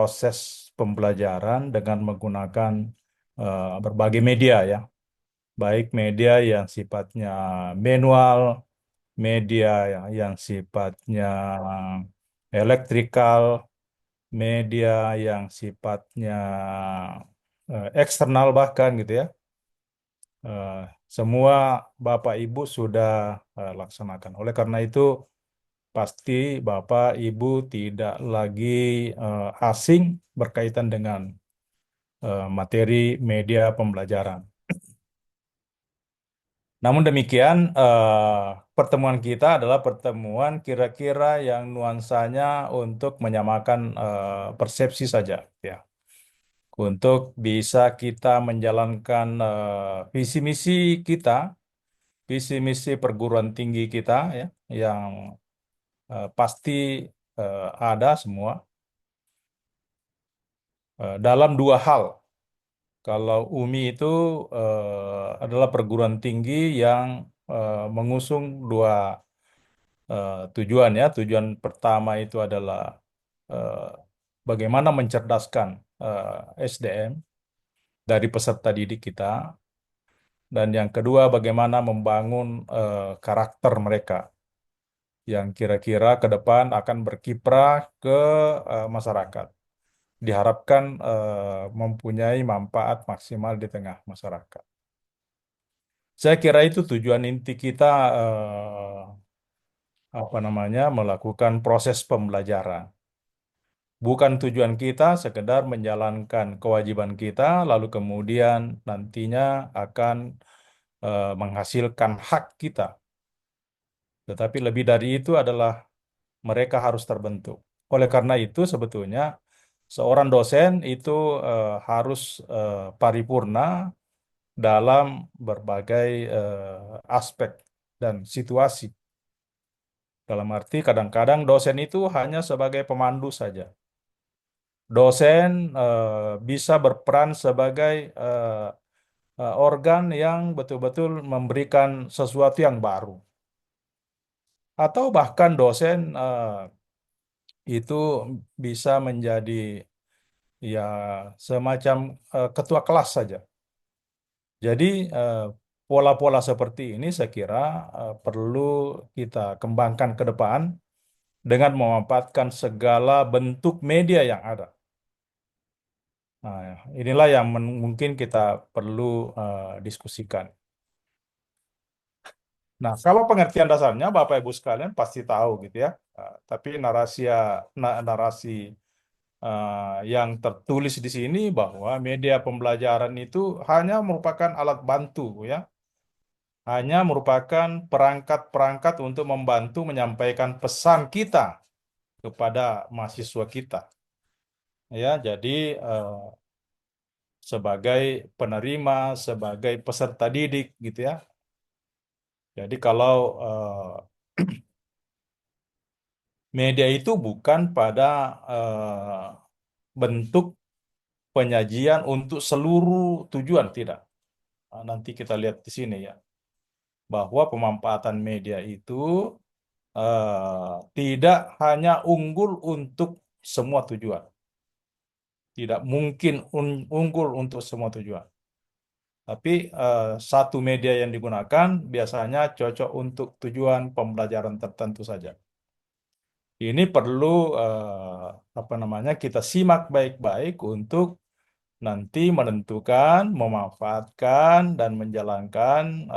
proses pembelajaran dengan menggunakan berbagai media ya, baik media yang sifatnya manual, media yang sifatnya elektrikal, media yang sifatnya eksternal bahkan gitu ya. Eh, Semua Bapak Ibu sudah laksanakan. Oleh karena itu, pasti Bapak Ibu tidak lagi asing berkaitan dengan materi media pembelajaran. Namun demikian, pertemuan kita adalah pertemuan kira-kira yang nuansanya untuk menyamakan persepsi saja, ya, untuk bisa kita menjalankan visi misi kita, visi misi perguruan tinggi kita, ya, yang pasti ada semua dalam dua hal. Kalau UMI itu adalah perguruan tinggi yang mengusung dua tujuan ya. Tujuan pertama itu adalah eh, bagaimana mencerdaskan SDM dari peserta didik kita, dan yang kedua bagaimana membangun karakter mereka yang kira-kira ke depan akan berkiprah ke masyarakat. Diharapkan mempunyai manfaat maksimal di tengah masyarakat. Saya kira itu tujuan inti kita melakukan proses pembelajaran. Bukan tujuan kita sekedar menjalankan kewajiban kita, lalu kemudian nantinya akan menghasilkan hak kita. Tetapi lebih dari itu adalah mereka harus terbentuk. Oleh karena itu sebetulnya seorang dosen itu harus paripurna dalam berbagai aspek dan situasi. Dalam arti kadang-kadang dosen itu hanya sebagai pemandu saja. Dosen bisa berperan sebagai organ yang betul-betul memberikan sesuatu yang baru. Atau bahkan dosen itu bisa menjadi ya semacam ketua kelas saja. Jadi eh, pola-pola seperti ini saya kira perlu kita kembangkan ke depan dengan memanfaatkan segala bentuk media yang ada. Nah, inilah yang mungkin kita perlu diskusikan. Nah, kalau pengertian dasarnya Bapak Ibu sekalian pasti tahu gitu ya. Tapi narasi yang tertulis di sini bahwa media pembelajaran itu hanya merupakan alat bantu ya, hanya merupakan perangkat-perangkat untuk membantu menyampaikan pesan kita kepada mahasiswa kita. Ya, jadi eh, sebagai penerima, sebagai peserta didik gitu ya. Jadi kalau media itu bukan pada bentuk penyajian untuk seluruh tujuan, tidak. Nah, nanti kita lihat di sini ya, bahwa pemanfaatan media itu tidak hanya unggul untuk semua tujuan. Tidak mungkin unggul untuk semua tujuan. Tapi satu media yang digunakan biasanya cocok untuk tujuan pembelajaran tertentu saja. Ini perlu kita simak baik-baik untuk nanti menentukan, memanfaatkan dan menjalankan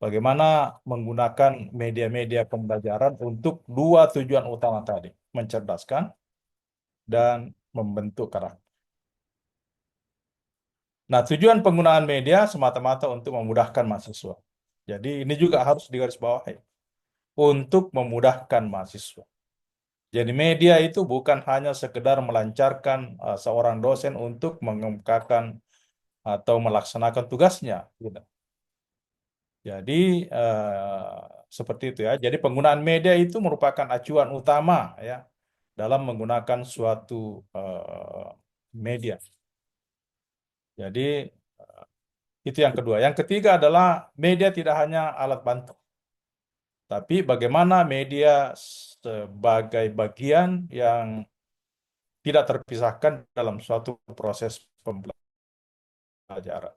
bagaimana menggunakan media-media pembelajaran untuk dua tujuan utama tadi, mencerdaskan dan membentuk karakter. Nah, tujuan penggunaan media semata-mata untuk memudahkan mahasiswa. Jadi ini juga harus digarisbawahi untuk memudahkan mahasiswa. Jadi media itu bukan hanya sekedar melancarkan seorang dosen untuk mengemukakan atau melaksanakan tugasnya, gitu. Jadi seperti itu ya. Jadi penggunaan media itu merupakan acuan utama ya dalam menggunakan suatu media. Jadi itu yang kedua. Yang ketiga adalah media tidak hanya alat bantu, tapi bagaimana media sebagai bagian yang tidak terpisahkan dalam suatu proses pembelajaran.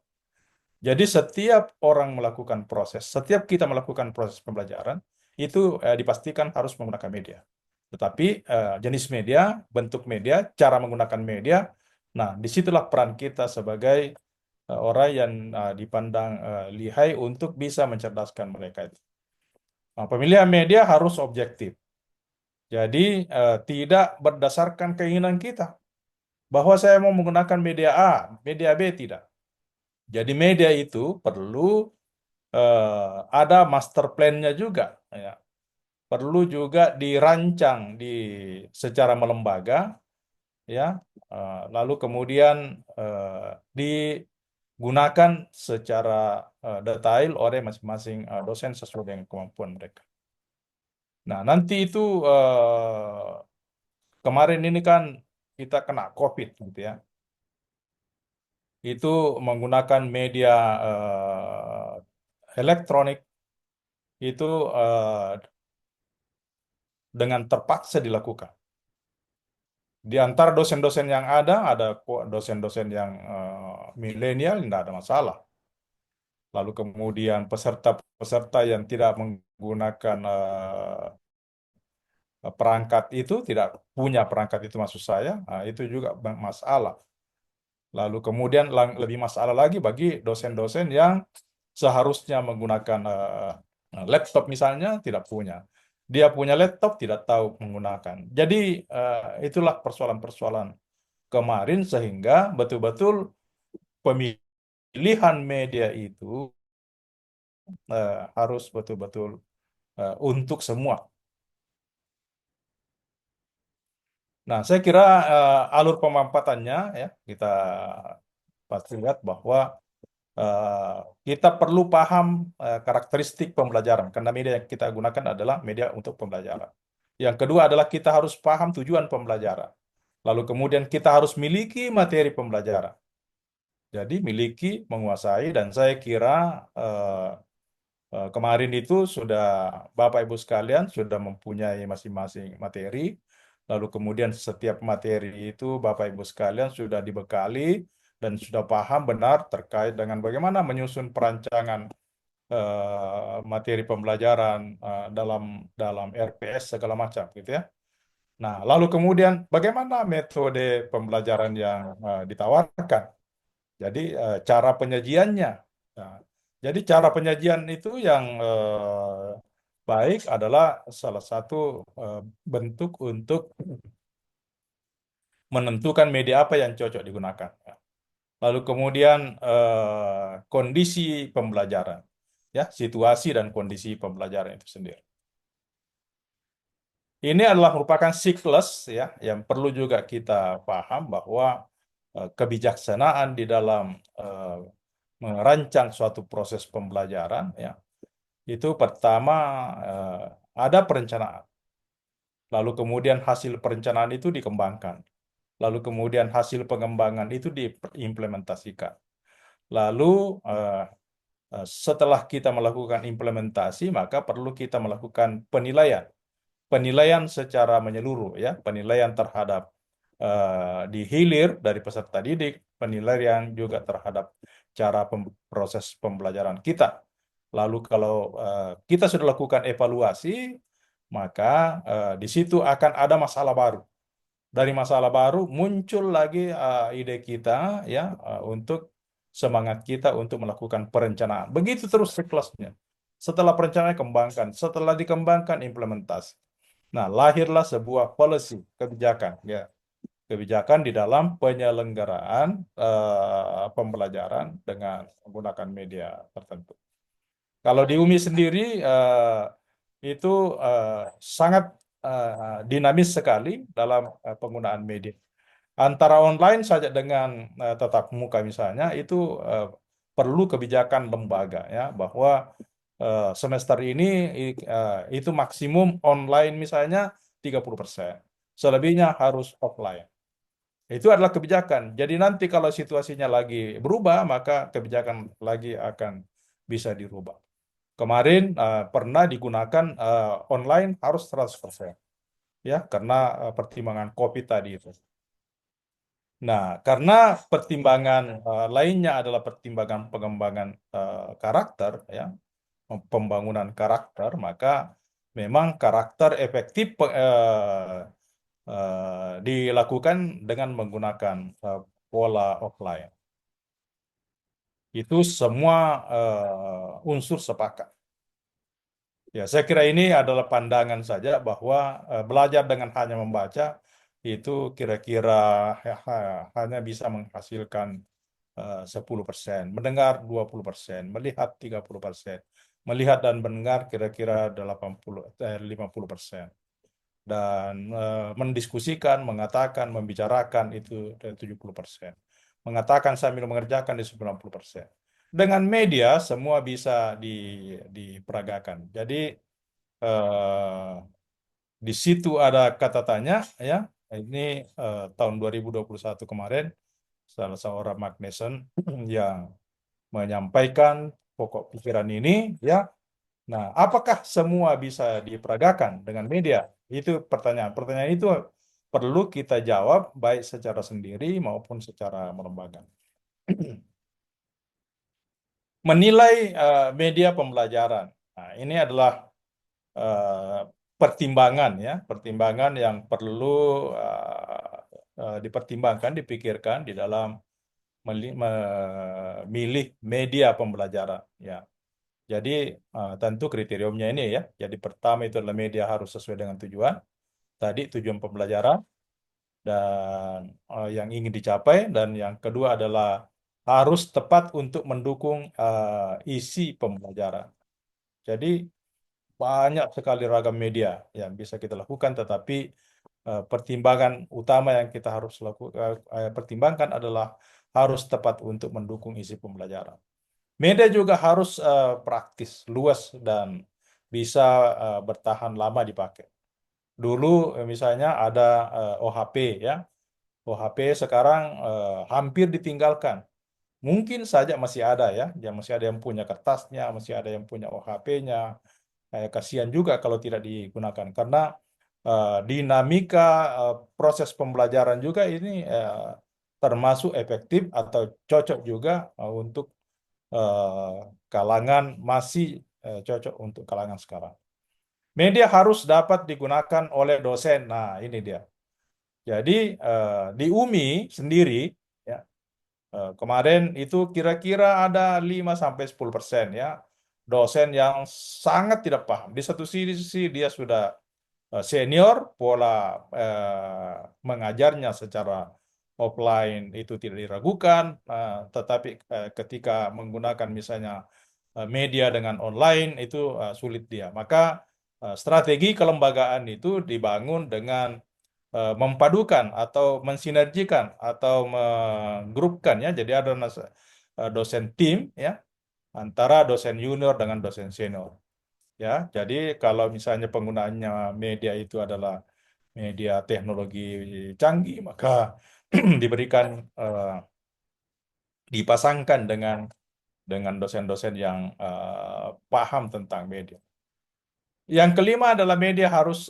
Jadi setiap orang melakukan proses, setiap kita melakukan proses pembelajaran, itu dipastikan harus menggunakan media. Tetapi jenis media, bentuk media, cara menggunakan media, nah disitulah peran kita sebagai orang yang dipandang lihai untuk bisa mencerdaskan mereka itu. Nah, pemilihan media harus objektif. Jadi tidak berdasarkan keinginan kita bahwa saya mau menggunakan media A, media B tidak. Jadi media itu perlu ada master plan-nya juga, ya. Perlu juga dirancang secara melembaga, ya. Lalu kemudian digunakan secara detail oleh masing-masing dosen sesuai dengan kemampuan mereka. Nah, nanti itu kemarin ini kan kita kena COVID gitu ya. Itu menggunakan media elektronik itu dengan terpaksa dilakukan. Di antara dosen-dosen yang ada kok dosen-dosen yang milenial tidak ada masalah. Lalu kemudian peserta-peserta yang tidak menggunakan perangkat itu, tidak punya perangkat itu maksud saya, itu juga masalah. Lalu kemudian lebih masalah lagi bagi dosen-dosen yang seharusnya menggunakan laptop misalnya tidak punya. Dia punya laptop tidak tahu menggunakan. Jadi itulah persoalan-persoalan kemarin sehingga betul-betul pemilihan media itu harus betul-betul untuk semua. Nah, saya kira alur pemampatannya ya kita pasti lihat bahwa eh, kita perlu paham karakteristik pembelajaran karena media yang kita gunakan adalah media untuk pembelajaran. Yang kedua adalah kita harus paham tujuan pembelajaran. Lalu kemudian kita harus miliki materi pembelajaran. Jadi miliki, menguasai, dan saya kira kemarin itu sudah Bapak Ibu sekalian sudah mempunyai masing-masing materi. Lalu kemudian setiap materi itu Bapak Ibu sekalian sudah dibekali dan sudah paham benar terkait dengan bagaimana menyusun perancangan materi pembelajaran dalam dalam RPS segala macam gitu ya. Nah, lalu kemudian bagaimana metode pembelajaran yang ditawarkan? Jadi cara penyajiannya. Nah, jadi cara penyajian itu yang baik adalah salah satu bentuk untuk menentukan media apa yang cocok digunakan. Lalu kemudian kondisi pembelajaran, ya situasi dan kondisi pembelajaran itu sendiri. Ini adalah merupakan siklus ya yang perlu juga kita paham bahwa kebijaksanaan di dalam eh, merancang suatu proses pembelajaran ya itu pertama eh, ada perencanaan, lalu kemudian hasil perencanaan itu dikembangkan, lalu kemudian hasil pengembangan itu diimplementasikan, lalu setelah kita melakukan implementasi maka perlu kita melakukan penilaian, penilaian secara menyeluruh ya, penilaian terhadap di hilir dari peserta didik, penilaian juga terhadap cara proses pembelajaran kita. Lalu kalau kita sudah lakukan evaluasi, maka di situ akan ada masalah baru. Dari masalah baru muncul lagi ide kita ya untuk semangat kita untuk melakukan perencanaan. Begitu terus siklusnya. Setelah perencanaan kembangkan, setelah dikembangkan implementasi. Nah, lahirlah sebuah policy, kebijakan ya. Kebijakan di dalam penyelenggaraan pembelajaran dengan menggunakan media tertentu. Kalau di UMI sendiri itu sangat dinamis sekali dalam penggunaan media. Antara online saja dengan tatap muka misalnya itu perlu kebijakan lembaga ya bahwa semester ini itu maksimum online misalnya 30%. Selebihnya harus offline. Itu adalah kebijakan. Jadi nanti kalau situasinya lagi berubah, maka kebijakan lagi akan bisa dirubah. Kemarin pernah digunakan online harus 100%. Ya, karena pertimbangan COVID tadi itu. Nah, karena pertimbangan lainnya adalah pertimbangan pengembangan karakter, ya, pembangunan karakter, maka memang karakter efektif dilakukan dengan menggunakan pola offline. Itu semua unsur sepakat. Ya, saya kira ini adalah pandangan saja bahwa belajar dengan hanya membaca itu kira-kira hanya bisa menghasilkan 10%, mendengar 20%, melihat 30%, melihat dan mendengar kira-kira 50%, dan mendiskusikan, mengatakan, membicarakan itu 70%, mengatakan sambil mengerjakan di 90%. Dengan media semua bisa diperagakan. Jadi eh, di situ ada kata tanya, ya. Ini tahun 2021 kemarin salah seorang Magnuson yang menyampaikan pokok pikiran ini, ya. Nah, apakah semua bisa diperagakan dengan media? Itu pertanyaan. Pertanyaan itu perlu kita jawab baik secara sendiri maupun secara melembaga. Menilai media pembelajaran. Nah, ini adalah eh, pertimbangan, ya, pertimbangan yang perlu dipertimbangkan, dipikirkan di dalam memilih media pembelajaran, ya. Jadi tentu kriteriumnya ini, ya. Jadi pertama itu adalah media harus sesuai dengan tujuan. Tadi tujuan pembelajaran dan yang ingin dicapai, dan yang kedua adalah harus tepat untuk mendukung isi pembelajaran. Jadi banyak sekali ragam media yang bisa kita lakukan, tetapi pertimbangan utama yang kita harus lakukan, pertimbangkan adalah harus tepat untuk mendukung isi pembelajaran. Media juga harus praktis, luas, dan bisa bertahan lama dipakai. Dulu misalnya ada OHP, ya. OHP sekarang hampir ditinggalkan. Mungkin saja masih ada, ya, yang masih ada yang punya kertasnya, masih ada yang punya OHP-nya. Kasihan juga kalau tidak digunakan karena dinamika proses pembelajaran juga ini termasuk efektif atau cocok juga untuk eh, kalangan masih cocok untuk kalangan sekarang. Media harus dapat digunakan oleh dosen. Nah, ini dia. Jadi di UMI sendiri, ya, kemarin itu kira-kira ada 5-10%, ya, dosen yang sangat tidak paham. Di satu sisi dia sudah senior, pola mengajarnya secara offline itu tidak diragukan, tetapi ketika menggunakan misalnya media dengan online itu sulit dia. Maka strategi kelembagaan itu dibangun dengan mempadukan atau mensinergikan atau menggrupkan, ya. Jadi ada dosen tim, ya, antara dosen junior dengan dosen senior, ya. Jadi kalau misalnya penggunaannya media itu adalah media teknologi canggih, maka diberikan eh, dipasangkan dengan dosen-dosen yang paham tentang media. Yang kelima adalah media harus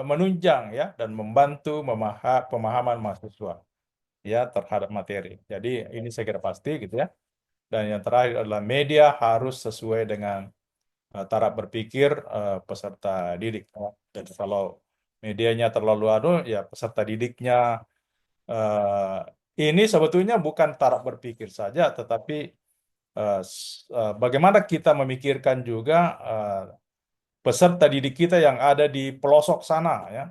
menunjang, ya, dan membantu pemahaman mahasiswa, ya, terhadap materi. Jadi ini saya kira pasti, gitu, ya. Dan yang terakhir adalah media harus sesuai dengan taraf berpikir peserta didik, ya. Jadi kalau medianya terlalu ya peserta didiknya ini sebetulnya bukan taraf berpikir saja, tetapi bagaimana kita memikirkan juga peserta didik kita yang ada di pelosok sana, ya.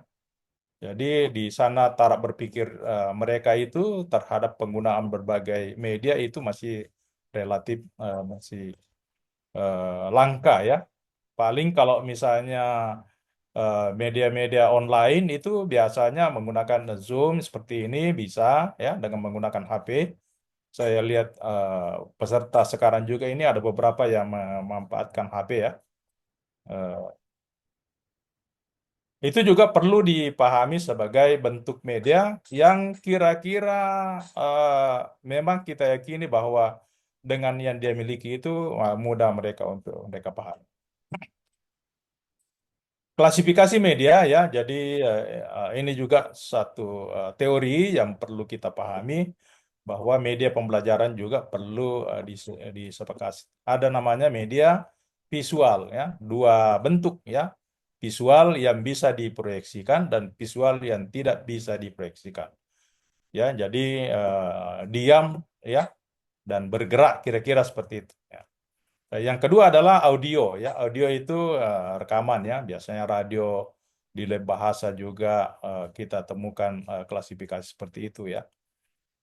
Jadi di sana taraf berpikir mereka itu terhadap penggunaan berbagai media itu masih relatif masih langka, ya. Paling kalau misalnya media-media online itu biasanya menggunakan Zoom seperti ini bisa, ya, dengan menggunakan HP. Saya lihat peserta sekarang juga ini ada beberapa yang memanfaatkan HP, ya. Eh, Itu juga perlu dipahami sebagai bentuk media yang kira-kira eh, memang kita yakini bahwa dengan yang dia miliki itu mudah mereka untuk mereka paham. klasifikasi media ya, jadi ini juga satu teori yang perlu kita pahami bahwa media pembelajaran juga perlu disepakati. Ada namanya media visual ya, dua bentuk ya, visual yang bisa diproyeksikan dan visual yang tidak bisa diproyeksikan. Ya, jadi diam ya dan bergerak kira-kira seperti itu. Ya. Yang kedua adalah audio ya. Audio itu rekaman ya. Biasanya radio di lab bahasa juga kita temukan klasifikasi seperti itu ya.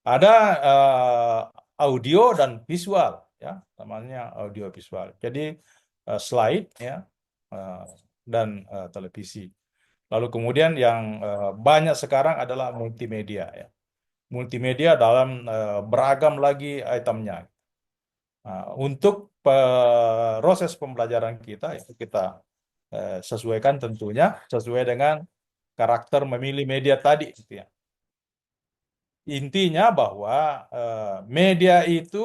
Ada audio dan visual ya, namanya audio visual. Jadi slide ya eh, dan televisi. Lalu kemudian yang banyak sekarang adalah multimedia ya. Multimedia dalam beragam lagi itemnya. Nah, untuk proses pembelajaran kita itu kita sesuaikan tentunya sesuai dengan karakter memilih media tadi gitu ya. Intinya bahwa media itu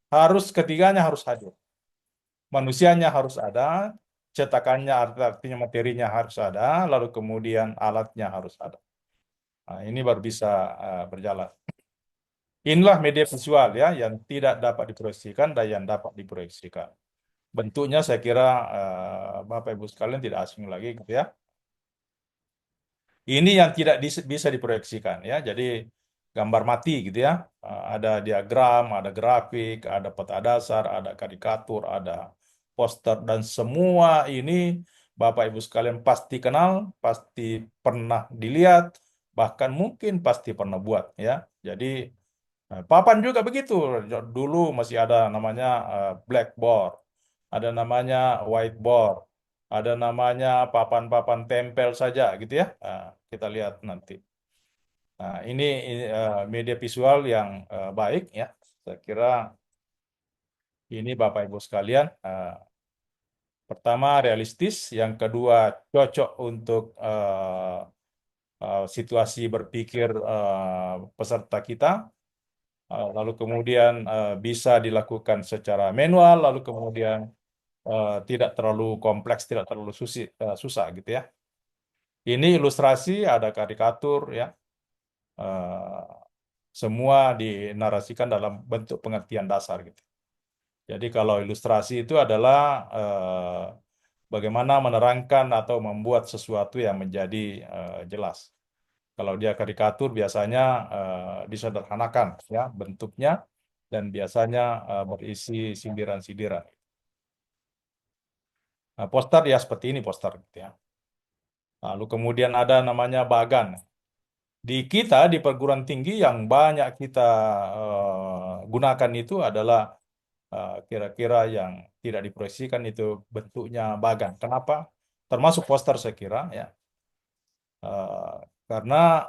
harus ketiganya harus hadir. Manusianya harus ada, cetakannya artinya materinya harus ada, lalu kemudian alatnya harus ada. Nah, ini baru bisa berjalan. Inilah media visual ya yang tidak dapat diproyeksikan dan yang dapat diproyeksikan. Bentuknya saya kira Bapak Ibu sekalian tidak asing lagi gitu ya. Ini yang tidak bisa diproyeksikan ya. Jadi gambar mati gitu ya. Ada diagram, ada grafik, ada peta dasar, ada karikatur, ada poster dan semua ini Bapak Ibu sekalian pasti kenal, pasti pernah dilihat, bahkan mungkin pasti pernah buat ya. Jadi papan juga begitu. Dulu masih ada namanya blackboard, ada namanya whiteboard, ada namanya papan-papan tempel saja gitu ya. Kita lihat nanti. Nah, ini media visual yang baik ya. Saya kira ini Bapak Ibu sekalian. Pertama realistis, yang kedua cocok untuk situasi berpikir peserta kita. Lalu kemudian bisa dilakukan secara manual, lalu kemudian tidak terlalu kompleks, tidak terlalu susah gitu ya. Ini ilustrasi, ada karikatur ya, eh, semua dinarasikan dalam bentuk pengertian dasar gitu. Jadi kalau ilustrasi itu adalah bagaimana menerangkan atau membuat sesuatu yang menjadi jelas. Kalau dia karikatur biasanya disederhanakan ya bentuknya dan biasanya berisi sindiran-sindiran. Nah, poster ya seperti ini poster gitu ya. Lalu kemudian ada namanya bagan. Di kita di perguruan tinggi yang banyak kita gunakan itu adalah kira-kira yang tidak diproyeksikan itu bentuknya bagan. Kenapa? Termasuk poster saya kira ya. Eh, karena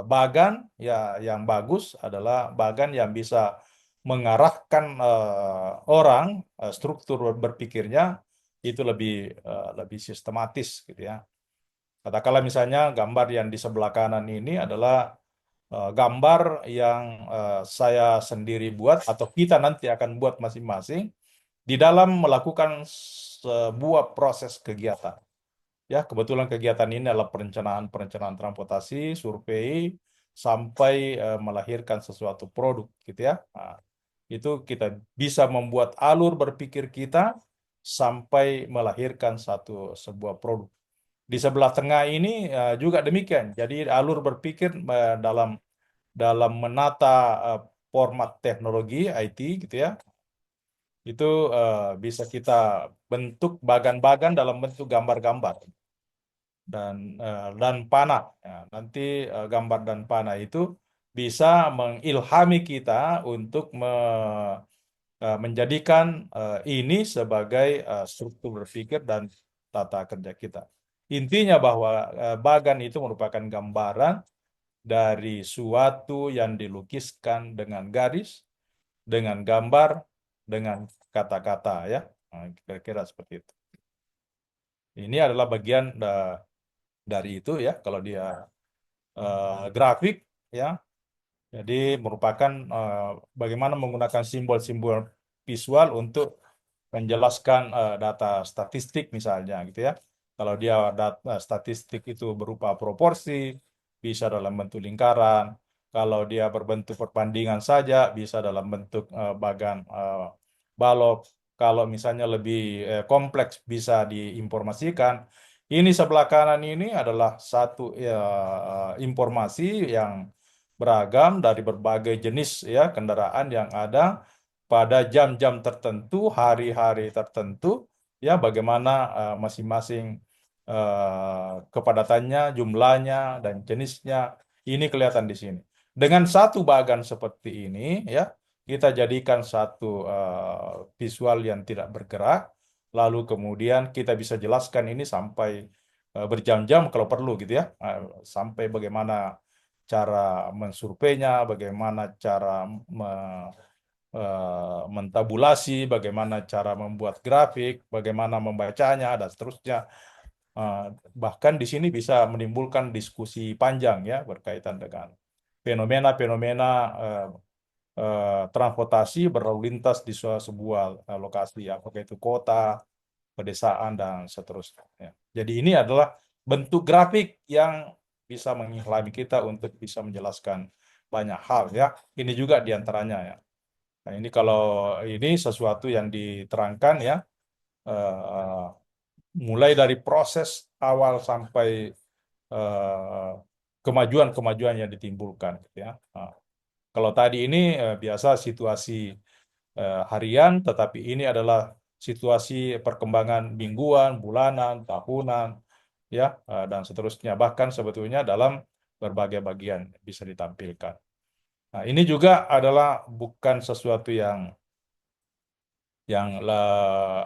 bagan ya yang bagus adalah bagan yang bisa mengarahkan orang struktur berpikirnya itu lebih sistematis gitu ya. Katakanlah misalnya gambar yang di sebelah kanan ini adalah gambar yang saya sendiri buat atau kita nanti akan buat masing-masing di dalam melakukan sebuah proses kegiatan. Ya, kebetulan kegiatan ini adalah perencanaan transportasi, survei, sampai melahirkan sesuatu produk, gitu ya. Nah, itu kita bisa membuat alur berpikir kita sampai melahirkan sebuah produk. Di sebelah tengah ini juga demikian. Jadi alur berpikir dalam menata format teknologi IT, gitu ya. Itu bisa kita bentuk bagan-bagan dalam bentuk gambar-gambar dan panah. Ya, nanti gambar dan panah itu bisa mengilhami kita untuk menjadikan ini sebagai struktur berpikir dan tata kerja kita. Intinya bahwa bagan itu merupakan gambaran dari suatu yang dilukiskan dengan garis, dengan gambar, dengan kata-kata ya. Nah, kira-kira seperti itu. Ini adalah bagian dari itu ya kalau dia grafik ya. Jadi merupakan bagaimana menggunakan simbol-simbol visual untuk menjelaskan data statistik misalnya gitu ya. Kalau dia data statistik itu berupa proporsi, bisa dalam bentuk lingkaran. Kalau dia berbentuk perbandingan saja, bisa dalam bentuk bagan balok. Kalau misalnya lebih kompleks, bisa diinformasikan. Ini sebelah kanan ini adalah satu informasi yang beragam dari berbagai jenis ya kendaraan yang ada pada jam-jam tertentu, hari-hari tertentu, ya bagaimana masing-masing kepadatannya, jumlahnya, dan jenisnya. Ini kelihatan di sini. Dengan satu bagan seperti ini, ya kita jadikan satu visual yang tidak bergerak, lalu kemudian kita bisa jelaskan ini sampai berjam-jam kalau perlu gitu ya. Sampai bagaimana cara mensurveinya, bagaimana cara mentabulasi, bagaimana cara membuat grafik, bagaimana membacanya, dan seterusnya. Eh, Bahkan di sini bisa menimbulkan diskusi panjang ya berkaitan dengan fenomena-fenomena transportasi berlalu lintas di sebuah lokasi, apakah itu kota, pedesaan, dan seterusnya. Ya. Jadi ini adalah bentuk grafik yang bisa mengilhami kita untuk bisa menjelaskan banyak hal ya. Ini juga diantaranya ya. Nah, ini kalau ini sesuatu yang diterangkan ya, eh, mulai dari proses awal sampai eh, kemajuan-kemajuan yang ditimbulkan, gitu ya. Nah, kalau tadi ini biasa situasi harian, tetapi ini adalah situasi perkembangan mingguan, bulanan, tahunan, ya, dan seterusnya. Bahkan sebetulnya dalam berbagai bagian bisa ditampilkan. Nah, ini juga adalah bukan sesuatu yang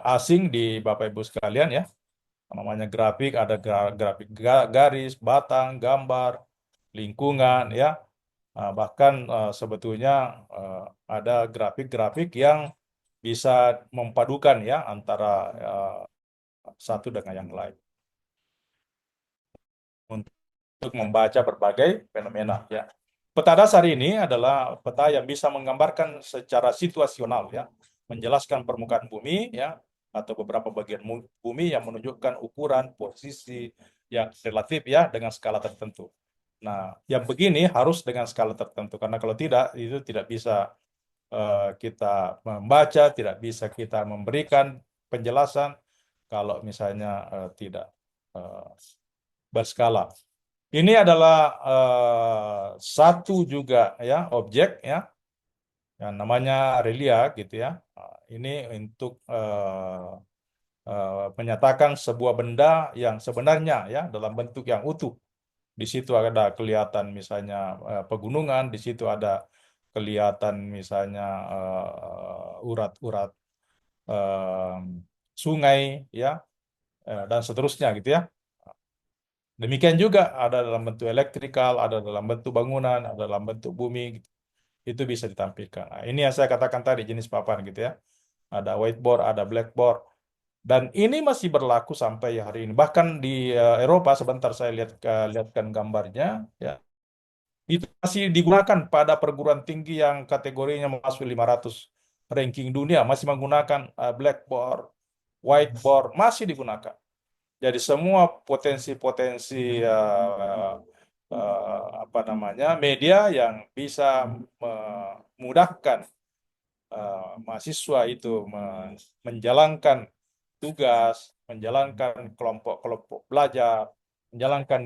asing di Bapak Ibu sekalian ya. Namanya grafik, ada grafik garis, batang, gambar, lingkungan ya. Bahkan sebetulnya eh, ada grafik-grafik yang bisa mempadukan ya antara eh, satu dengan yang lain untuk membaca berbagai fenomena ya. Peta dasar ini adalah peta yang bisa menggambarkan secara situasional ya, menjelaskan permukaan bumi ya atau beberapa bagian bumi yang menunjukkan ukuran posisi yang relatif ya dengan skala tertentu. Nah, yang begini harus dengan skala tertentu karena kalau tidak itu tidak bisa kita membaca, tidak bisa kita memberikan penjelasan kalau misalnya tidak eh, berskala. Ini adalah satu juga ya objek ya yang namanya relia gitu ya. Ini untuk menyatakan sebuah benda yang sebenarnya ya dalam bentuk yang utuh. Di situ ada kelihatan misalnya pegunungan, di situ ada kelihatan misalnya urat-urat eh, sungai ya dan seterusnya gitu ya. Demikian juga ada dalam bentuk elektrikal, ada dalam bentuk bangunan, ada dalam bentuk bumi, gitu. Itu bisa ditampilkan. Nah, ini yang saya katakan tadi jenis papan gitu ya. Ada whiteboard, ada blackboard, dan ini masih berlaku sampai hari ini. Bahkan di Eropa, sebentar saya lihatkan gambarnya, ya, itu masih digunakan pada perguruan tinggi yang kategorinya masuk 500 ranking dunia, masih menggunakan blackboard, whiteboard, masih digunakan. Jadi semua potensi-potensi apa namanya media yang bisa memudahkan mahasiswa itu menjalankan tugas, menjalankan kelompok-kelompok belajar, menjalankan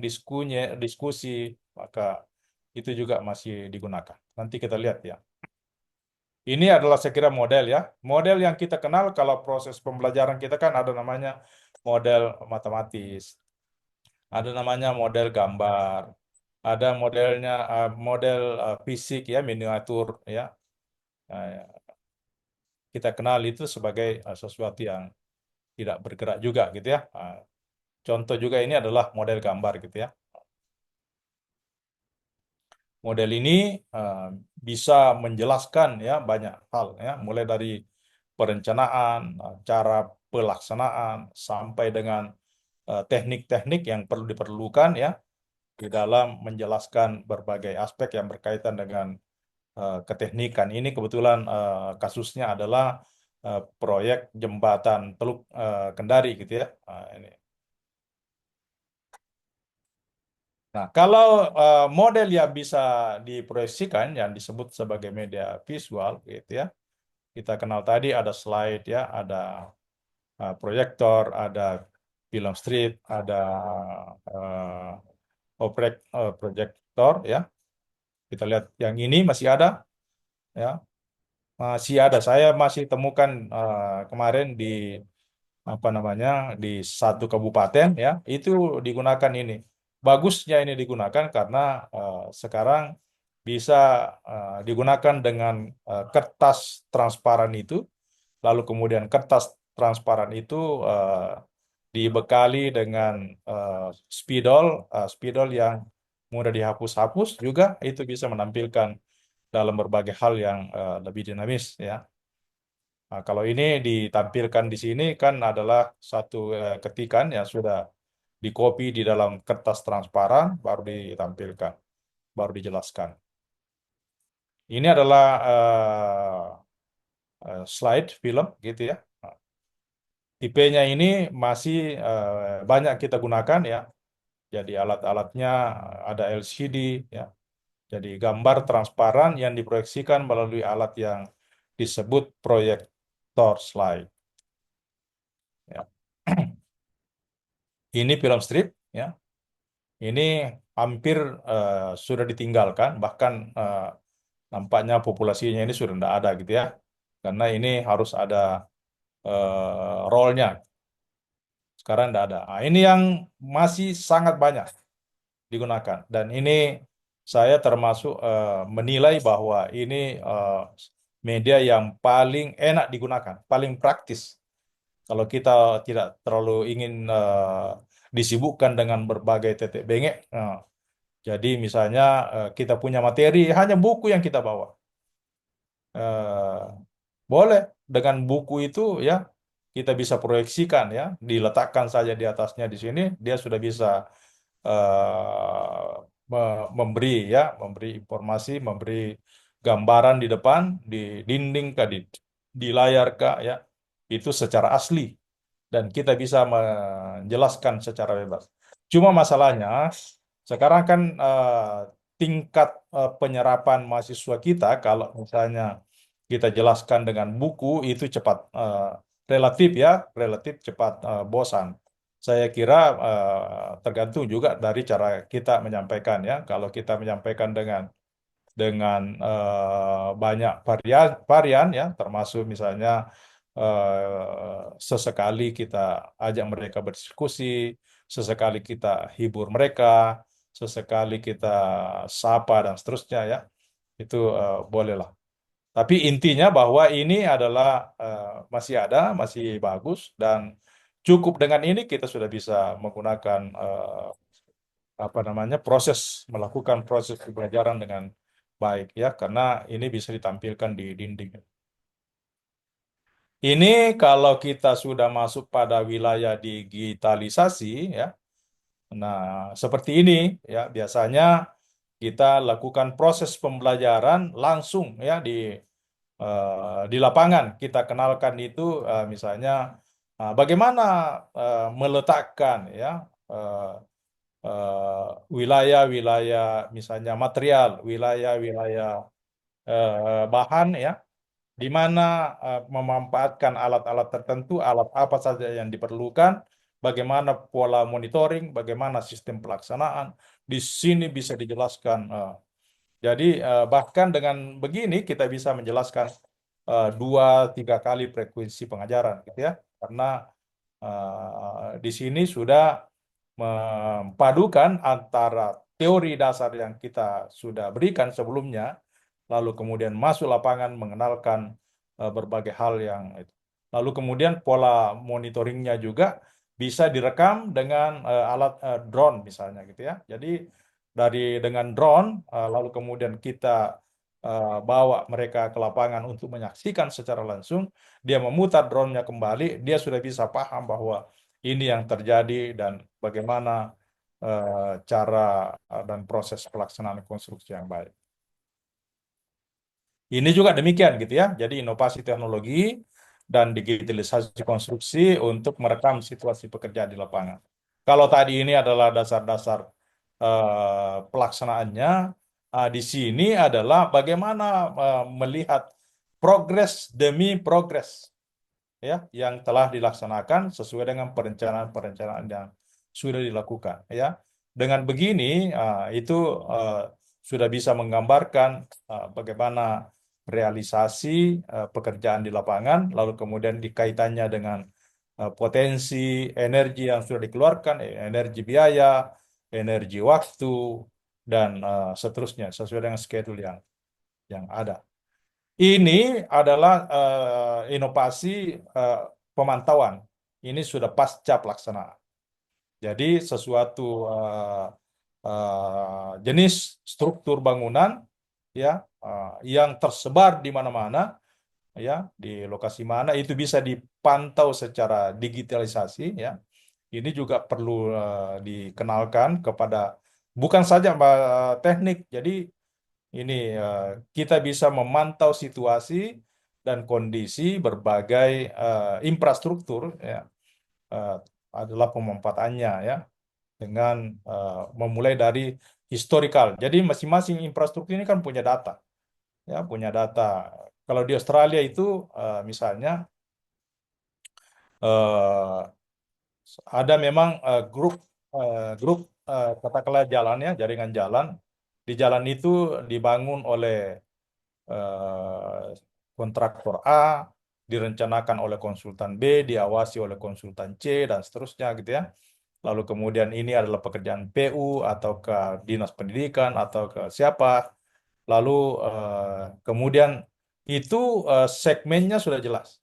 diskusi, maka itu juga masih digunakan. Nanti kita lihat ya. Ini adalah saya kira model ya. Model yang kita kenal kalau proses pembelajaran kita kan ada namanya model matematis, ada namanya model gambar, ada modelnya model fisik ya, miniatur ya. Nah, ya. Kita kenal itu sebagai sesuatu yang tidak bergerak juga gitu ya. Contoh juga ini adalah model gambar gitu ya. Model ini eh, bisa menjelaskan ya banyak hal ya, mulai dari perencanaan, cara pelaksanaan sampai dengan teknik-teknik yang perlu diperlukan ya di dalam menjelaskan berbagai aspek yang berkaitan dengan keteknikan. Ini kebetulan kasusnya adalah proyek jembatan Teluk Kendari gitu ya. Ini. Nah, kalau model yang bisa diproyeksikan yang disebut sebagai media visual gitu ya. Kita kenal tadi ada slide ya, ada proyektor, ada film strip, ada proyektor ya. Kita lihat yang ini masih ada ya. Masih ada. Saya masih temukan kemarin di apa namanya di satu kabupaten ya, itu digunakan ini. Bagusnya ini digunakan karena sekarang bisa digunakan dengan kertas transparan itu, lalu kemudian kertas transparan itu eh, dibekali dengan eh, spidol, spidol yang mudah dihapus-hapus juga itu bisa menampilkan dalam berbagai hal yang lebih dinamis ya. Nah, kalau ini ditampilkan di sini kan adalah satu ketikan yang sudah dikopi di dalam kertas transparan, baru ditampilkan, baru dijelaskan. Ini adalah slide film gitu ya. Nah, tipenya ini masih banyak kita gunakan ya. Jadi alat-alatnya ada LCD ya. Jadi gambar transparan yang diproyeksikan melalui alat yang disebut proyektor slide. Ya. Ini film strip ya. Ini hampir sudah ditinggalkan, bahkan nampaknya populasinya ini sudah tidak ada gitu ya. Karena ini harus ada role-nya. Sekarang tidak ada. Nah, ini yang masih sangat banyak digunakan. Dan ini saya termasuk menilai bahwa ini media yang paling enak digunakan, paling praktis. Kalau kita tidak terlalu ingin disibukkan dengan berbagai tetek bengek, jadi misalnya kita punya materi hanya buku yang kita bawa. Eh, Boleh dengan buku itu ya kita bisa proyeksikan ya, diletakkan saja di atasnya di sini dia sudah bisa memberi ya, memberi informasi, memberi gambaran di depan, di dinding kah, di layar kah ya, itu secara asli dan kita bisa menjelaskan secara bebas. Cuma masalahnya sekarang kan tingkat penyerapan mahasiswa kita kalau misalnya kita jelaskan dengan buku itu cepat relatif ya, relatif cepat bosan. Saya kira tergantung juga dari cara kita menyampaikan ya. Kalau kita menyampaikan dengan banyak varian varian ya, termasuk misalnya sesekali kita ajak mereka berdiskusi, sesekali kita hibur mereka, sesekali kita sapa dan seterusnya ya, itu bolehlah. Tapi intinya bahwa ini adalah masih ada, masih bagus dan cukup dengan ini kita sudah bisa menggunakan apa namanya melakukan proses pembelajaran dengan baik ya karena ini bisa ditampilkan di dinding. Ini kalau kita sudah masuk pada wilayah digitalisasi ya. Nah, seperti ini ya biasanya kita lakukan proses pembelajaran langsung ya di lapangan. Kita kenalkan itu misalnya bagaimana meletakkan ya eh, wilayah-wilayah misalnya material, wilayah-wilayah bahan ya, di mana memanfaatkan alat-alat tertentu, alat apa saja yang diperlukan, bagaimana pola monitoring, bagaimana sistem pelaksanaan, di sini bisa dijelaskan. Jadi bahkan dengan begini kita bisa menjelaskan dua tiga kali frekuensi pengajaran, gitu ya, karena di sini sudah mempadukan antara teori dasar yang kita sudah berikan sebelumnya, lalu kemudian masuk lapangan mengenalkan berbagai hal yang itu. Lalu kemudian pola monitoringnya juga bisa direkam dengan alat drone misalnya gitu ya. Jadi dengan drone lalu kemudian kita bawa mereka ke lapangan untuk menyaksikan secara langsung, dia memutar drone-nya kembali, dia sudah bisa paham bahwa ini yang terjadi dan bagaimana cara dan proses pelaksanaan konstruksi yang baik. Ini juga demikian gitu ya. Jadi inovasi teknologi dan digitalisasi konstruksi untuk merekam situasi pekerjaan di lapangan. Kalau tadi ini adalah dasar-dasar pelaksanaannya di sini adalah bagaimana melihat progres demi progres ya yang telah dilaksanakan sesuai dengan perencanaan-perencanaan yang sudah dilakukan ya. Dengan begini itu eh, sudah bisa menggambarkan bagaimana realisasi pekerjaan di lapangan, lalu kemudian dikaitannya dengan potensi energi yang sudah dikeluarkan, energi biaya, energi waktu, dan seterusnya sesuai dengan schedule yang ada. Ini adalah inovasi eh, pemantauan. Ini sudah pasca pelaksanaan. Jadi sesuatu jenis struktur bangunan ya yang tersebar di mana-mana ya di lokasi mana itu bisa dipantau secara digitalisasi ya. Ini juga perlu dikenalkan kepada bukan saja teknik. Jadi ini kita bisa memantau situasi dan kondisi berbagai infrastruktur ya eh, adalah pemanfaatannya ya dengan memulai dari historical. Jadi masing-masing infrastruktur ini kan punya data ya punya data. Kalau di Australia itu misalnya eh, ada memang grup katakanlah jalannya jaringan jalan di jalan itu dibangun oleh eh, kontraktor A, direncanakan oleh konsultan B, diawasi oleh konsultan C, dan seterusnya gitu ya. Lalu kemudian ini adalah pekerjaan PU atau ke dinas pendidikan atau ke siapa. Lalu kemudian itu segmennya sudah jelas.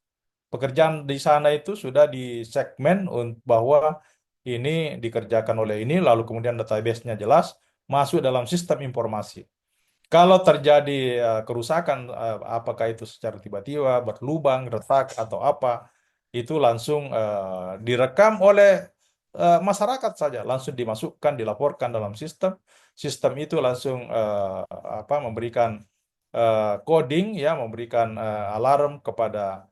Pekerjaan di sana itu sudah di segmen bahwa ini dikerjakan oleh ini, lalu kemudian database-nya jelas, masuk dalam sistem informasi. Kalau terjadi kerusakan, apakah itu secara tiba-tiba, berlubang, retak, atau apa, itu langsung direkam oleh masyarakat saja, langsung dimasukkan, dilaporkan dalam sistem. Sistem itu langsung memberikan coding, ya, memberikan alarm kepada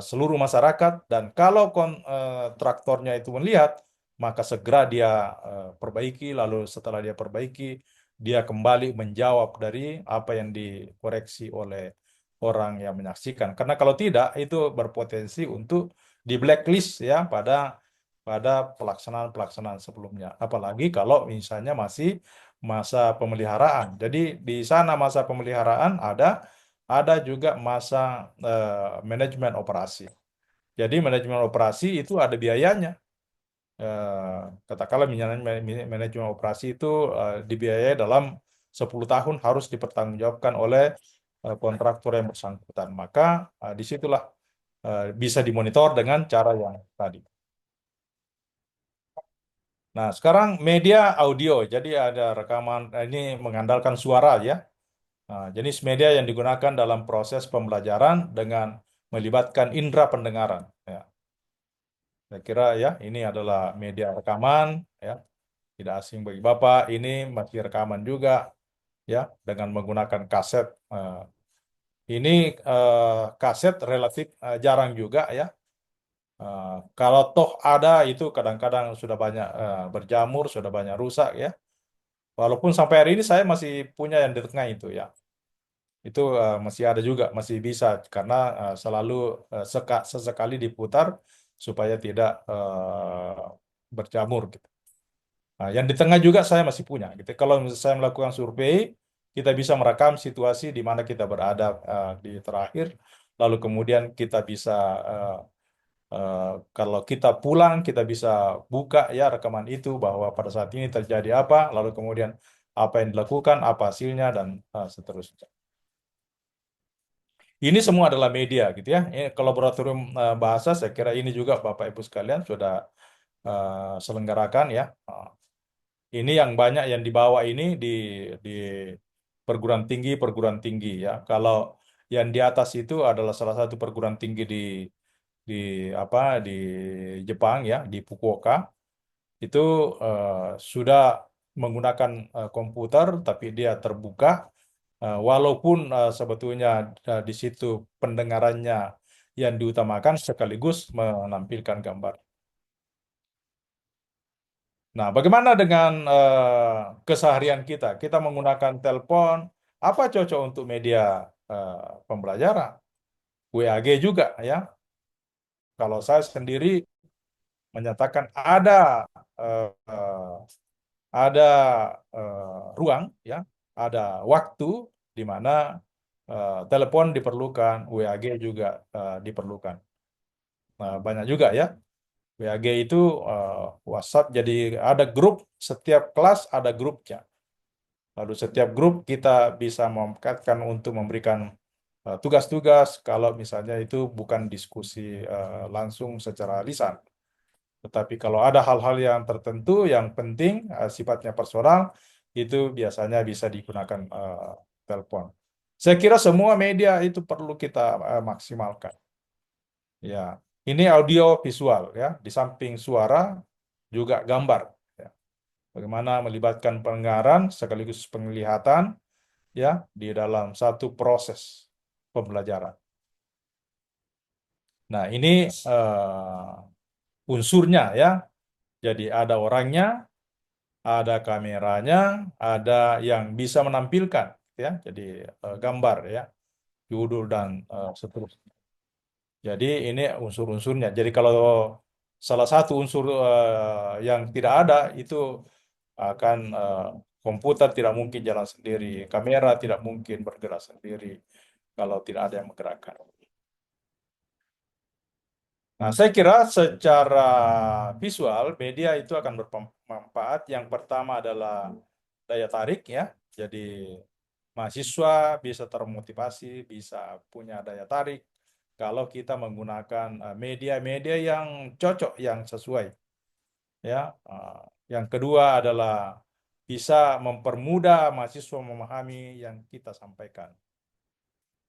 seluruh masyarakat. Dan kalau traktornya itu melihat, maka segera dia perbaiki. Lalu setelah dia perbaiki, dia kembali menjawab dari apa yang dikoreksi oleh orang yang menyaksikan. Karena kalau tidak, itu berpotensi untuk di blacklist ya pada pelaksanaan-pelaksanaan sebelumnya. Apalagi kalau misalnya masih masa pemeliharaan. Jadi di sana masa pemeliharaan ada juga masa manajemen operasi. Jadi manajemen operasi itu ada biayanya. Katakanlah misalnya manajemen operasi itu dibiayai dalam 10 tahun harus dipertanggungjawabkan oleh kontraktor yang bersangkutan. Maka disitulah bisa dimonitor dengan cara yang tadi. Nah, sekarang media audio. Jadi ada rekaman, ini mengandalkan suara ya. Nah, jenis media yang digunakan dalam proses pembelajaran dengan melibatkan indera pendengaran. Ya, saya kira ya ini adalah media rekaman ya. Tidak asing bagi Bapak, ini masih rekaman juga ya dengan menggunakan kaset. Ini kaset relatif jarang juga ya. Kalau toh ada itu kadang-kadang sudah banyak berjamur, sudah banyak rusak ya. Walaupun sampai hari ini saya masih punya yang di tengah itu ya. Itu masih ada juga, masih bisa karena selalu sesekali diputar supaya tidak berjamur gitu. Nah, yang di tengah juga saya masih punya gitu. Kalau misalnya saya melakukan survei, kita bisa merekam situasi di mana kita berada di terakhir, lalu kemudian kita bisa eh, kalau kita pulang kita bisa buka ya rekaman itu bahwa pada saat ini terjadi apa, lalu kemudian apa yang dilakukan, apa hasilnya dan seterusnya. Ini semua adalah media gitu ya. Ini laboratorium bahasa saya kira ini juga Bapak Ibu sekalian sudah selenggarakan ya. Ini yang banyak yang dibawa ini di perguruan tinggi ya. Kalau yang di atas itu adalah salah satu perguruan tinggi di apa di Jepang ya, di Fukuoka. Itu eh, sudah menggunakan komputer tapi dia terbuka. Walaupun sebetulnya di situ pendengarannya yang diutamakan sekaligus menampilkan gambar. Nah, bagaimana dengan keseharian kita? Kita menggunakan telepon, apa cocok untuk media eh, pembelajaran? WAG juga ya. Kalau saya sendiri menyatakan eh, eh, ada ruang ya, ada waktu di mana telepon diperlukan, WAG juga diperlukan. Nah, banyak juga ya. WAG itu eh, WhatsApp, jadi ada grup, setiap kelas ada grupnya. Lalu setiap grup kita bisa memanfaatkan untuk memberikan tugas-tugas kalau misalnya itu bukan diskusi langsung secara lisan. Tetapi kalau ada hal-hal yang tertentu yang penting sifatnya personal, itu biasanya bisa digunakan telepon. Saya kira semua media itu perlu kita maksimalkan. Ya, ini audio visual ya, di samping suara juga gambar. Ya. Bagaimana melibatkan pendengaran sekaligus penglihatan ya di dalam satu proses pembelajaran. Nah, ini unsurnya ya. Jadi ada orangnya, ada kameranya, ada yang bisa menampilkan ya. Jadi gambar ya, judul dan seterusnya. Jadi ini unsur-unsurnya. Jadi kalau salah satu unsur yang tidak ada itu akan komputer tidak mungkin jalan sendiri, kamera tidak mungkin bergerak sendiri kalau tidak ada yang menggerakkan. Nah, saya kira secara visual media itu akan bermanfaat. Yang pertama adalah daya tarik ya. Jadi mahasiswa bisa termotivasi, bisa punya daya tarik kalau kita menggunakan media-media yang cocok, yang sesuai ya. Yang kedua adalah bisa mempermudah mahasiswa memahami yang kita sampaikan.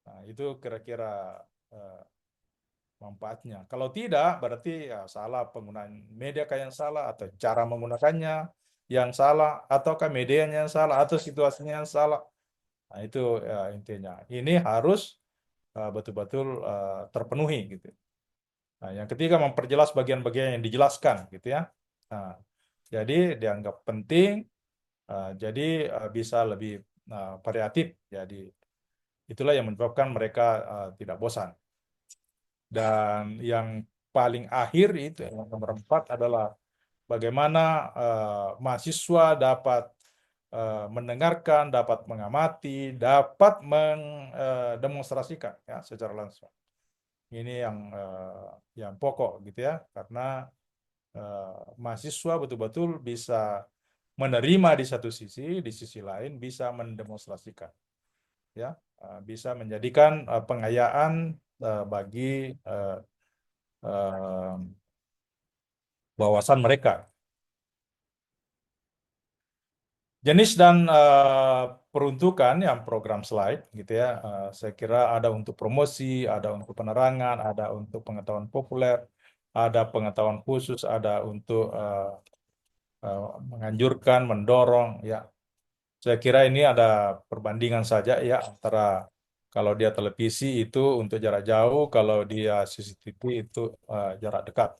Nah, itu kira-kira eh, manfaatnya. Kalau tidak, berarti ya salah penggunaan media kayak yang salah, atau cara menggunakannya yang salah, ataukah medianya yang salah, atau situasinya yang salah. Nah, itu ya, intinya. Ini harus betul-betul terpenuhi gitu. Nah, yang ketiga memperjelas bagian-bagian yang dijelaskan gitu ya. Nah, jadi dianggap penting, jadi bisa lebih variatif. Jadi itulah yang menyebabkan mereka tidak bosan. Dan yang paling akhir itu yang nomor 4 adalah bagaimana mahasiswa dapat mendengarkan, dapat mengamati, dapat mendemonstrasikan ya secara langsung. Ini yang pokok gitu ya, karena mahasiswa betul-betul bisa menerima di satu sisi, di sisi lain bisa mendemonstrasikan ya, bisa menjadikan pengayaan bagi eh, eh, wawasan mereka. Jenis dan peruntukan yang program slide gitu ya, saya kira ada untuk promosi, ada untuk penerangan, ada untuk pengetahuan populer, ada pengetahuan khusus, ada untuk menganjurkan, mendorong ya. Saya kira ini ada perbandingan saja ya antara kalau dia televisi itu untuk jarak jauh, kalau dia CCTV itu jarak dekat.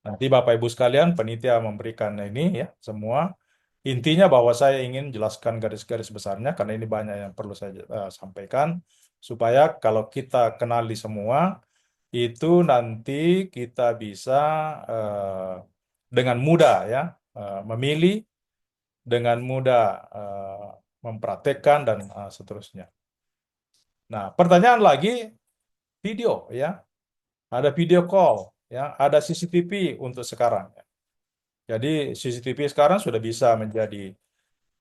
Nanti Bapak Ibu sekalian, panitia memberikan ini ya semua. Intinya bahwa saya ingin jelaskan garis-garis besarnya karena ini banyak yang perlu saya sampaikan supaya kalau kita kenali semua itu nanti kita bisa eh, dengan mudah ya memilih, dengan mudah mempraktekkan dan seterusnya. Nah, pertanyaan lagi video ya, ada video call ya, ada CCTV untuk sekarang. Jadi CCTV sekarang sudah bisa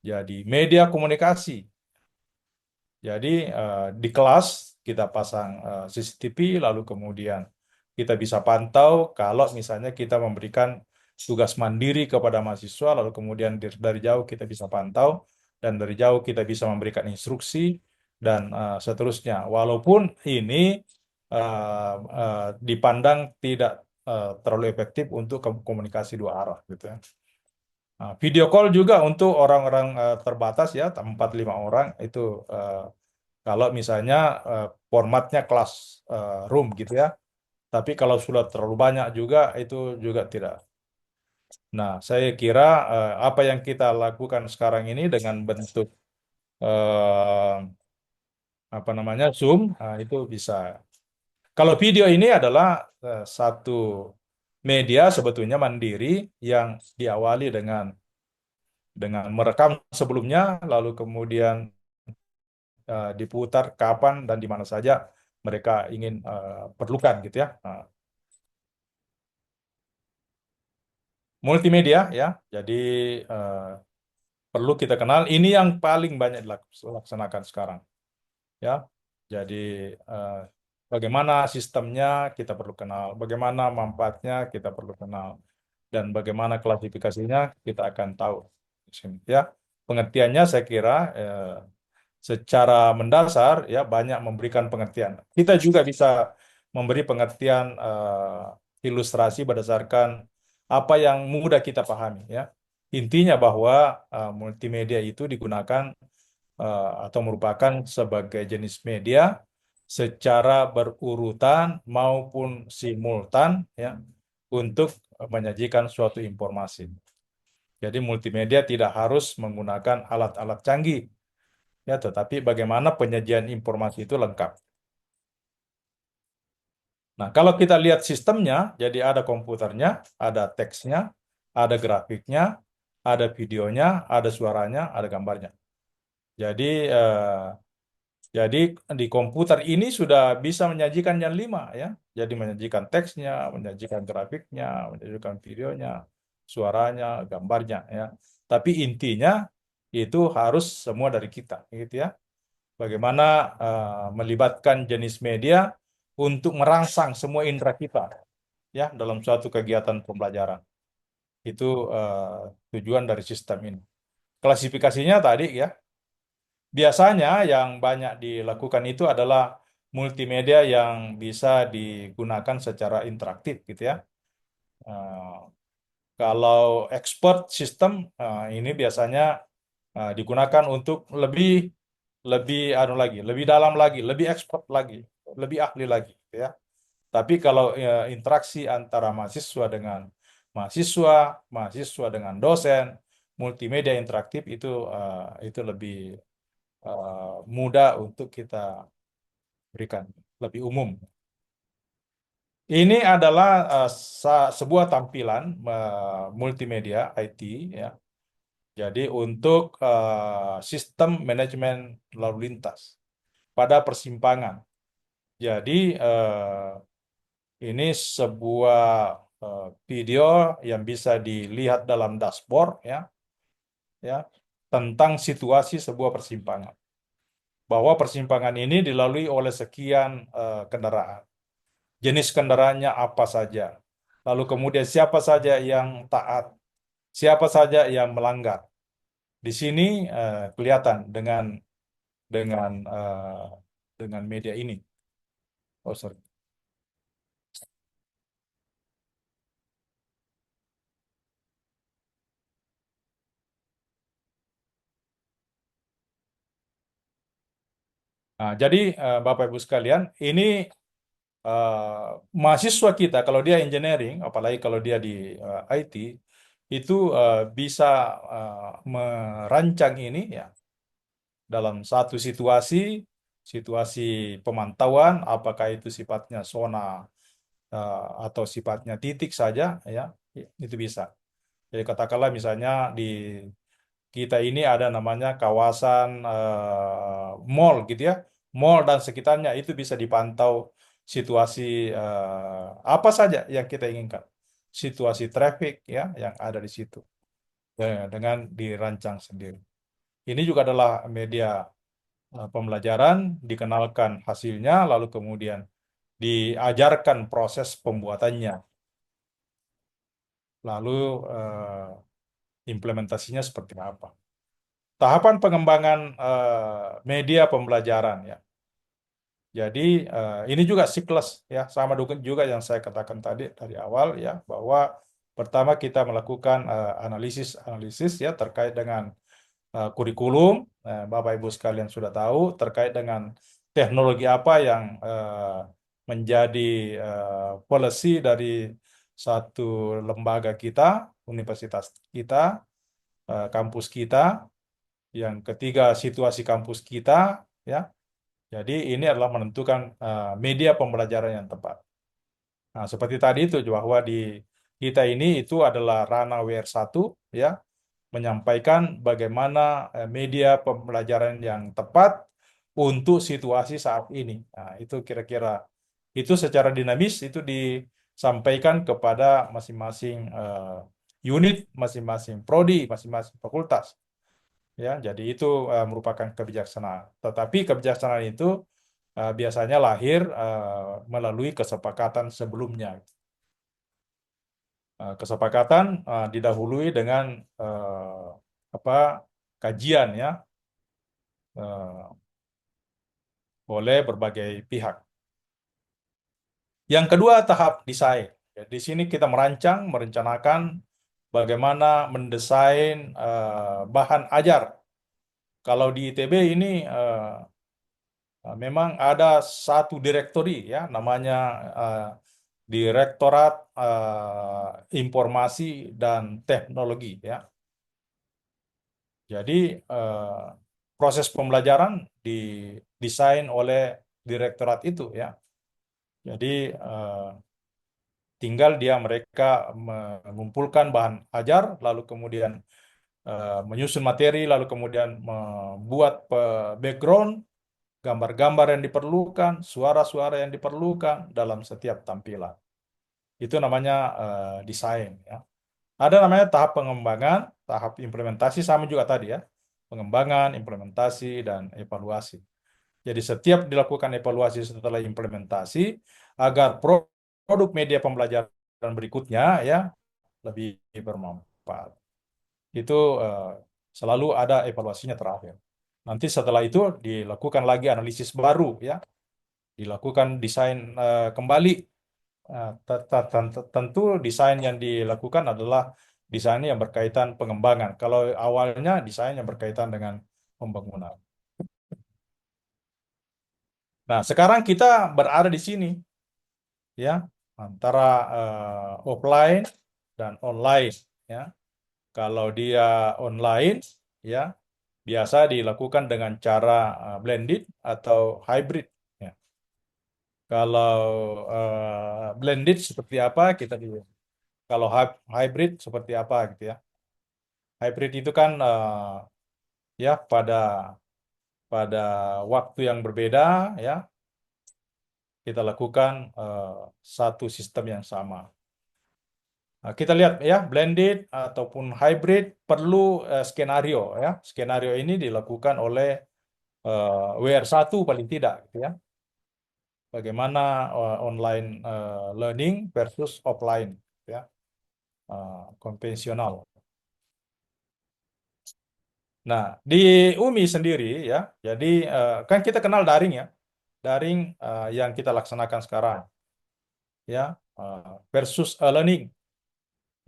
jadi media komunikasi. Jadi di kelas kita pasang CCTV, lalu kemudian kita bisa pantau kalau misalnya kita memberikan tugas mandiri kepada mahasiswa, lalu kemudian dari jauh kita bisa pantau, dan dari jauh kita bisa memberikan instruksi, dan seterusnya. Walaupun ini dipandang tidak terlalu efektif untuk komunikasi dua arah gitu ya. Nah, video call juga untuk orang-orang terbatas ya, 4-5 orang itu eh, kalau misalnya formatnya kelas room gitu ya. Tapi kalau sudah terlalu banyak juga itu juga tidak. Nah, saya kira apa yang kita lakukan sekarang ini dengan bentuk eh, apa namanya Zoom, itu bisa. Kalau video ini adalah satu media sebetulnya mandiri yang diawali dengan merekam sebelumnya, lalu kemudian diputar kapan dan di mana saja mereka ingin perlukan gitu ya. Nah, multimedia ya, jadi eh, perlu kita kenal. Ini yang paling banyak dilaksanakan sekarang ya. Jadi eh, bagaimana sistemnya kita perlu kenal, bagaimana manfaatnya kita perlu kenal, dan bagaimana klasifikasinya kita akan tahu di sini ya. Pengertiannya saya kira secara mendasar ya banyak memberikan pengertian. Kita juga bisa memberi pengertian ilustrasi berdasarkan apa yang mudah kita pahami ya. Intinya bahwa multimedia itu digunakan atau merupakan sebagai jenis media secara berurutan maupun simultan ya untuk menyajikan suatu informasi. Jadi multimedia tidak harus menggunakan alat-alat canggih ya, tetapi bagaimana penyajian informasi itu lengkap. Nah, kalau kita lihat sistemnya, jadi ada komputernya, ada teksnya, ada grafiknya, ada videonya, ada suaranya, ada gambarnya. Jadi eh, Jadi di komputer ini sudah bisa menyajikan yang lima ya. Jadi menyajikan teksnya, menyajikan grafiknya, menyajikan videonya, suaranya, gambarnya ya. Tapi intinya itu harus semua dari kita, gitu ya. Bagaimana melibatkan jenis media untuk merangsang semua indera kita ya dalam suatu kegiatan pembelajaran. Itu tujuan dari sistem ini. Klasifikasinya tadi ya. Biasanya yang banyak dilakukan itu adalah multimedia yang bisa digunakan secara interaktif gitu ya. Eh, Kalau expert system ini biasanya digunakan untuk lebih lebih anu lagi, lebih dalam lagi, lebih expert lagi, lebih ahli lagi gitu ya. Tapi kalau interaksi antara mahasiswa dengan mahasiswa, mahasiswa dengan dosen, multimedia interaktif itu lebih mudah untuk kita berikan, lebih umum. Ini adalah sebuah tampilan multimedia IT ya. Jadi untuk sistem manajemen lalu lintas pada persimpangan. Jadi ini sebuah video yang bisa dilihat dalam dashboard ya tentang situasi sebuah persimpangan. Bahwa persimpangan ini dilalui oleh sekian kendaraan. Jenis kendaraannya apa saja. Lalu kemudian siapa saja yang taat, siapa saja yang melanggar. Di sini kelihatan dengan eh, dengan media ini. Oh sorry. Nah, jadi Bapak Ibu sekalian, ini mahasiswa kita kalau dia engineering, apalagi kalau dia di IT, itu bisa merancang ini ya dalam satu situasi pemantauan, apakah itu sifatnya zona atau sifatnya titik saja, ya itu bisa. Jadi katakanlah misalnya di kita ini ada namanya kawasan mall gitu ya, mall dan sekitarnya itu bisa dipantau situasi apa saja yang kita inginkan, situasi traffic ya yang ada di situ dengan dirancang sendiri. Ini juga adalah media pembelajaran, dikenalkan hasilnya, lalu kemudian diajarkan proses pembuatannya, lalu implementasinya seperti apa. Tahapan pengembangan media pembelajaran ya. Jadi ini juga siklus ya, sama juga yang saya katakan tadi dari awal ya, bahwa pertama kita melakukan analisis ya terkait dengan kurikulum. Bapak Ibu sekalian sudah tahu terkait dengan teknologi apa yang menjadi policy dari satu lembaga kita universitas kita, kampus kita, yang ketiga situasi kampus kita, ya. Jadi ini adalah menentukan media pembelajaran yang tepat. Nah, seperti tadi itu bahwa di kita ini itu adalah ranah WR1, ya, menyampaikan bagaimana media pembelajaran yang tepat untuk situasi saat ini. Nah, itu kira-kira itu secara dinamis itu disampaikan kepada masing-masing unit, masing-masing prodi, masing-masing fakultas. Ya, jadi itu merupakan kebijaksanaan. Tetapi kebijaksanaan itu biasanya lahir melalui kesepakatan sebelumnya. Kesepakatan didahului dengan apa kajian, ya, eh, oleh berbagai pihak. Yang kedua, tahap desain. Ya, di sini kita merencanakan bagaimana mendesain bahan ajar. Kalau di ITB ini memang ada satu direktori, ya, namanya eh, Direktorat Informasi dan Teknologi, ya. Jadi eh, proses pembelajaran didesain oleh direktorat itu, ya. Jadi tinggal mereka mengumpulkan bahan ajar, lalu kemudian menyusun materi, lalu kemudian membuat background, gambar-gambar yang diperlukan, suara-suara yang diperlukan dalam setiap tampilan. Itu namanya desain, ya. Ada namanya tahap pengembangan, tahap implementasi, sama juga tadi, ya. Pengembangan, implementasi, dan evaluasi. Jadi setiap dilakukan evaluasi setelah implementasi agar produk media pembelajaran berikutnya, ya, lebih bermanfaat. Itu selalu ada evaluasinya terakhir. Nanti setelah itu dilakukan lagi analisis baru, ya, dilakukan desain kembali. Tentu desain yang dilakukan adalah desain yang berkaitan pengembangan. Kalau awalnya desain yang berkaitan dengan pembangunan. Nah, sekarang kita berada di sini, ya, antara offline dan online, ya. Kalau dia online, ya, biasa dilakukan dengan cara blended atau hybrid, ya. Kalau blended seperti apa kita di kalau hybrid seperti apa gitu, ya. Hybrid itu kan ya pada pada waktu yang berbeda, ya, kita lakukan satu sistem yang sama. Nah, kita lihat, ya, blended ataupun hybrid perlu skenario, ya. Skenario ini dilakukan oleh WR1 paling tidak, gitu, ya. Bagaimana online learning versus offline, ya, konvensional. Nah, di UMI sendiri, ya, jadi kan kita kenal daring, ya, daring yang kita laksanakan sekarang, ya, versus learning,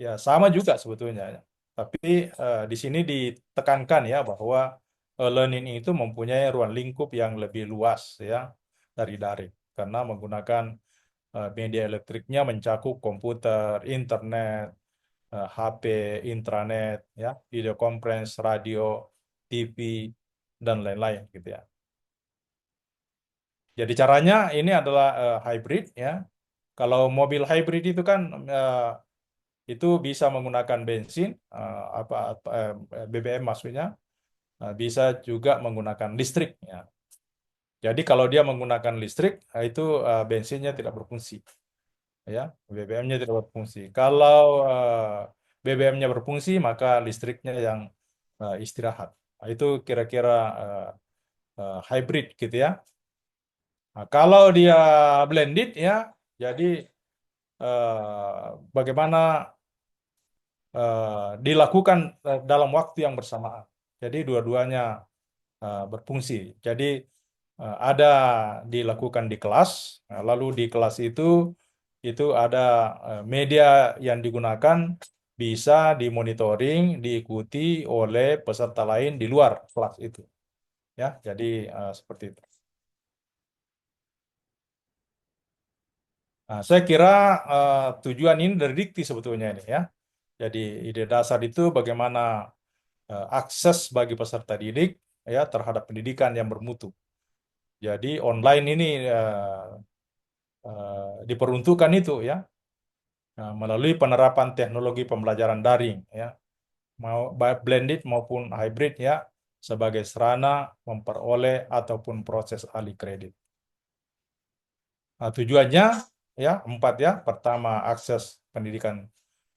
ya, sama juga sebetulnya, ya. Tapi di sini ditekankan, ya, bahwa learning itu mempunyai ruang lingkup yang lebih luas, ya, dari daring karena menggunakan media elektriknya mencakup komputer, internet, HP, intranet, ya, video conference, radio, TV, dan lain-lain, gitu, ya. Jadi caranya ini adalah hybrid, ya. Kalau mobil hybrid itu kan itu bisa menggunakan bensin, BBM maksudnya, bisa juga menggunakan listrik, ya. Jadi kalau dia menggunakan listrik, itu bensinnya tidak berfungsi, ya, BBM-nya tidak berfungsi. Kalau BBM-nya berfungsi, maka listriknya yang istirahat. Nah, itu kira-kira hybrid, gitu, ya. Nah, kalau dia blended, ya, jadi bagaimana dilakukan dalam waktu yang bersamaan. Jadi dua-duanya berfungsi. Jadi ada dilakukan di kelas, lalu di kelas itu ada media yang digunakan bisa dimonitoring, diikuti oleh peserta lain di luar kelas itu. Ya, jadi seperti itu. Nah, saya kira tujuan ini dari dikti sebetulnya ini, ya. Jadi ide dasar itu bagaimana akses bagi peserta didik ya terhadap pendidikan yang bermutu. Jadi online ini diperuntukkan itu ya melalui penerapan teknologi pembelajaran daring ya, mau baik blended maupun hybrid ya sebagai sarana memperoleh ataupun proses alih kredit. Nah, tujuannya ya empat ya. Pertama, akses pendidikan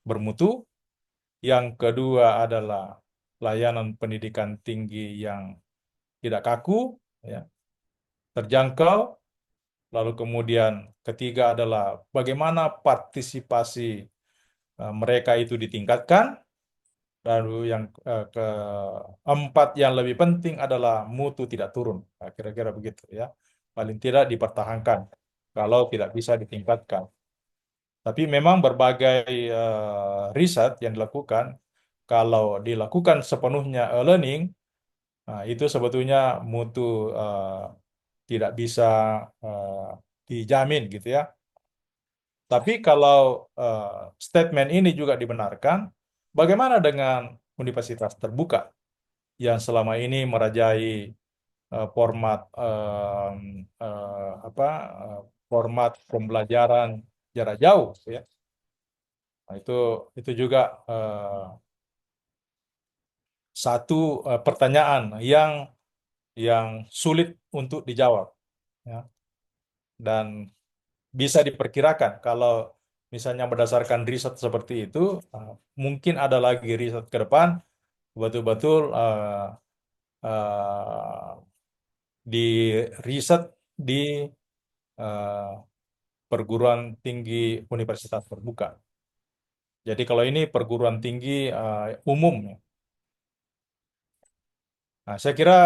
bermutu. Yang kedua adalah layanan pendidikan tinggi yang tidak kaku, ya, terjangkau. Lalu kemudian ketiga adalah bagaimana partisipasi mereka itu ditingkatkan. Lalu yang keempat yang lebih penting adalah mutu tidak turun. Nah, kira-kira begitu ya. Paling tidak dipertahankan kalau tidak bisa ditingkatkan. Tapi memang berbagai riset yang dilakukan, kalau dilakukan sepenuhnya e-learning, nah, itu sebetulnya mutu eh, tidak bisa eh, dijamin gitu ya. Tapi kalau eh, statement ini juga dibenarkan, bagaimana dengan universitas terbuka yang selama ini merajai format apa format pembelajaran jarak jauh ya. Nah, itu juga satu pertanyaan yang sulit untuk dijawab ya. Dan bisa diperkirakan kalau misalnya berdasarkan riset seperti itu, mungkin ada lagi riset ke depan betul-betul di riset di eh, perguruan tinggi universitas terbuka. Jadi kalau ini perguruan tinggi umum ya. Nah, saya kira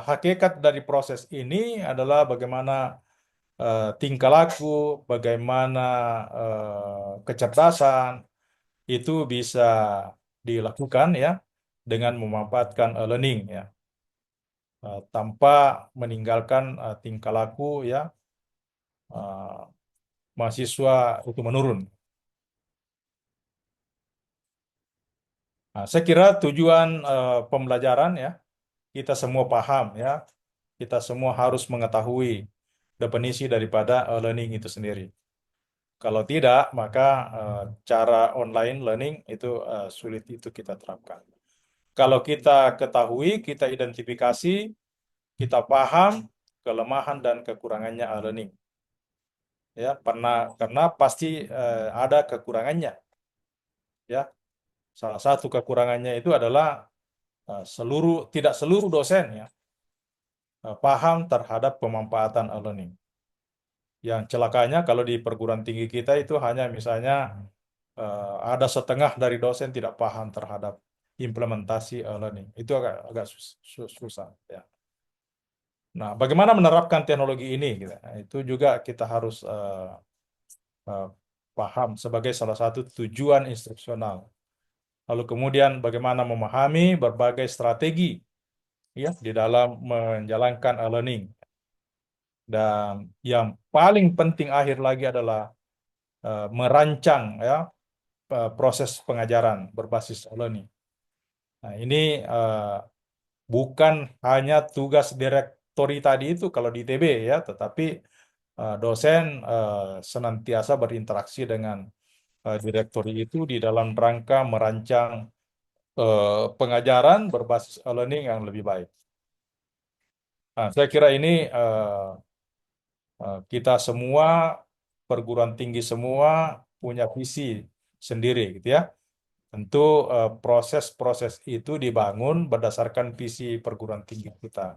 hakikat dari proses ini adalah bagaimana tingkah laku, bagaimana kecerdasan itu bisa dilakukan ya dengan memanfaatkan learning ya, tanpa meninggalkan tingkah laku ya eh, mahasiswa itu menurun. Nah, saya kira tujuan pembelajaran ya kita semua paham ya, kita semua harus mengetahui definisi daripada learning itu sendiri. Kalau tidak, maka cara online learning itu sulit itu kita terapkan. Kalau kita ketahui, kita identifikasi, kita paham kelemahan dan kekurangannya learning. Ya, pernah karena pasti ada kekurangannya. Ya, salah satu kekurangannya itu adalah tidak seluruh dosen ya paham terhadap pemanfaatan learning. Yang celakanya kalau di perguruan tinggi kita itu hanya misalnya ada setengah dari dosen tidak paham terhadap implementasi learning. Itu agak susah ya. Nah, bagaimana menerapkan teknologi ini gitu. Nah, itu juga kita harus eh, paham sebagai salah satu tujuan instruksional. Lalu kemudian bagaimana memahami berbagai strategi ya di dalam menjalankan learning. Dan yang paling penting akhir lagi adalah merancang ya proses pengajaran berbasis learning. Nah, ini bukan hanya tugas direktori tadi itu kalau di ITB ya, tetapi dosen senantiasa berinteraksi dengan direktori itu di dalam rangka merancang pengajaran berbasis learning yang lebih baik. Nah, saya kira ini kita semua perguruan tinggi semua punya visi sendiri gitu ya. Tentu proses-proses itu dibangun berdasarkan visi perguruan tinggi kita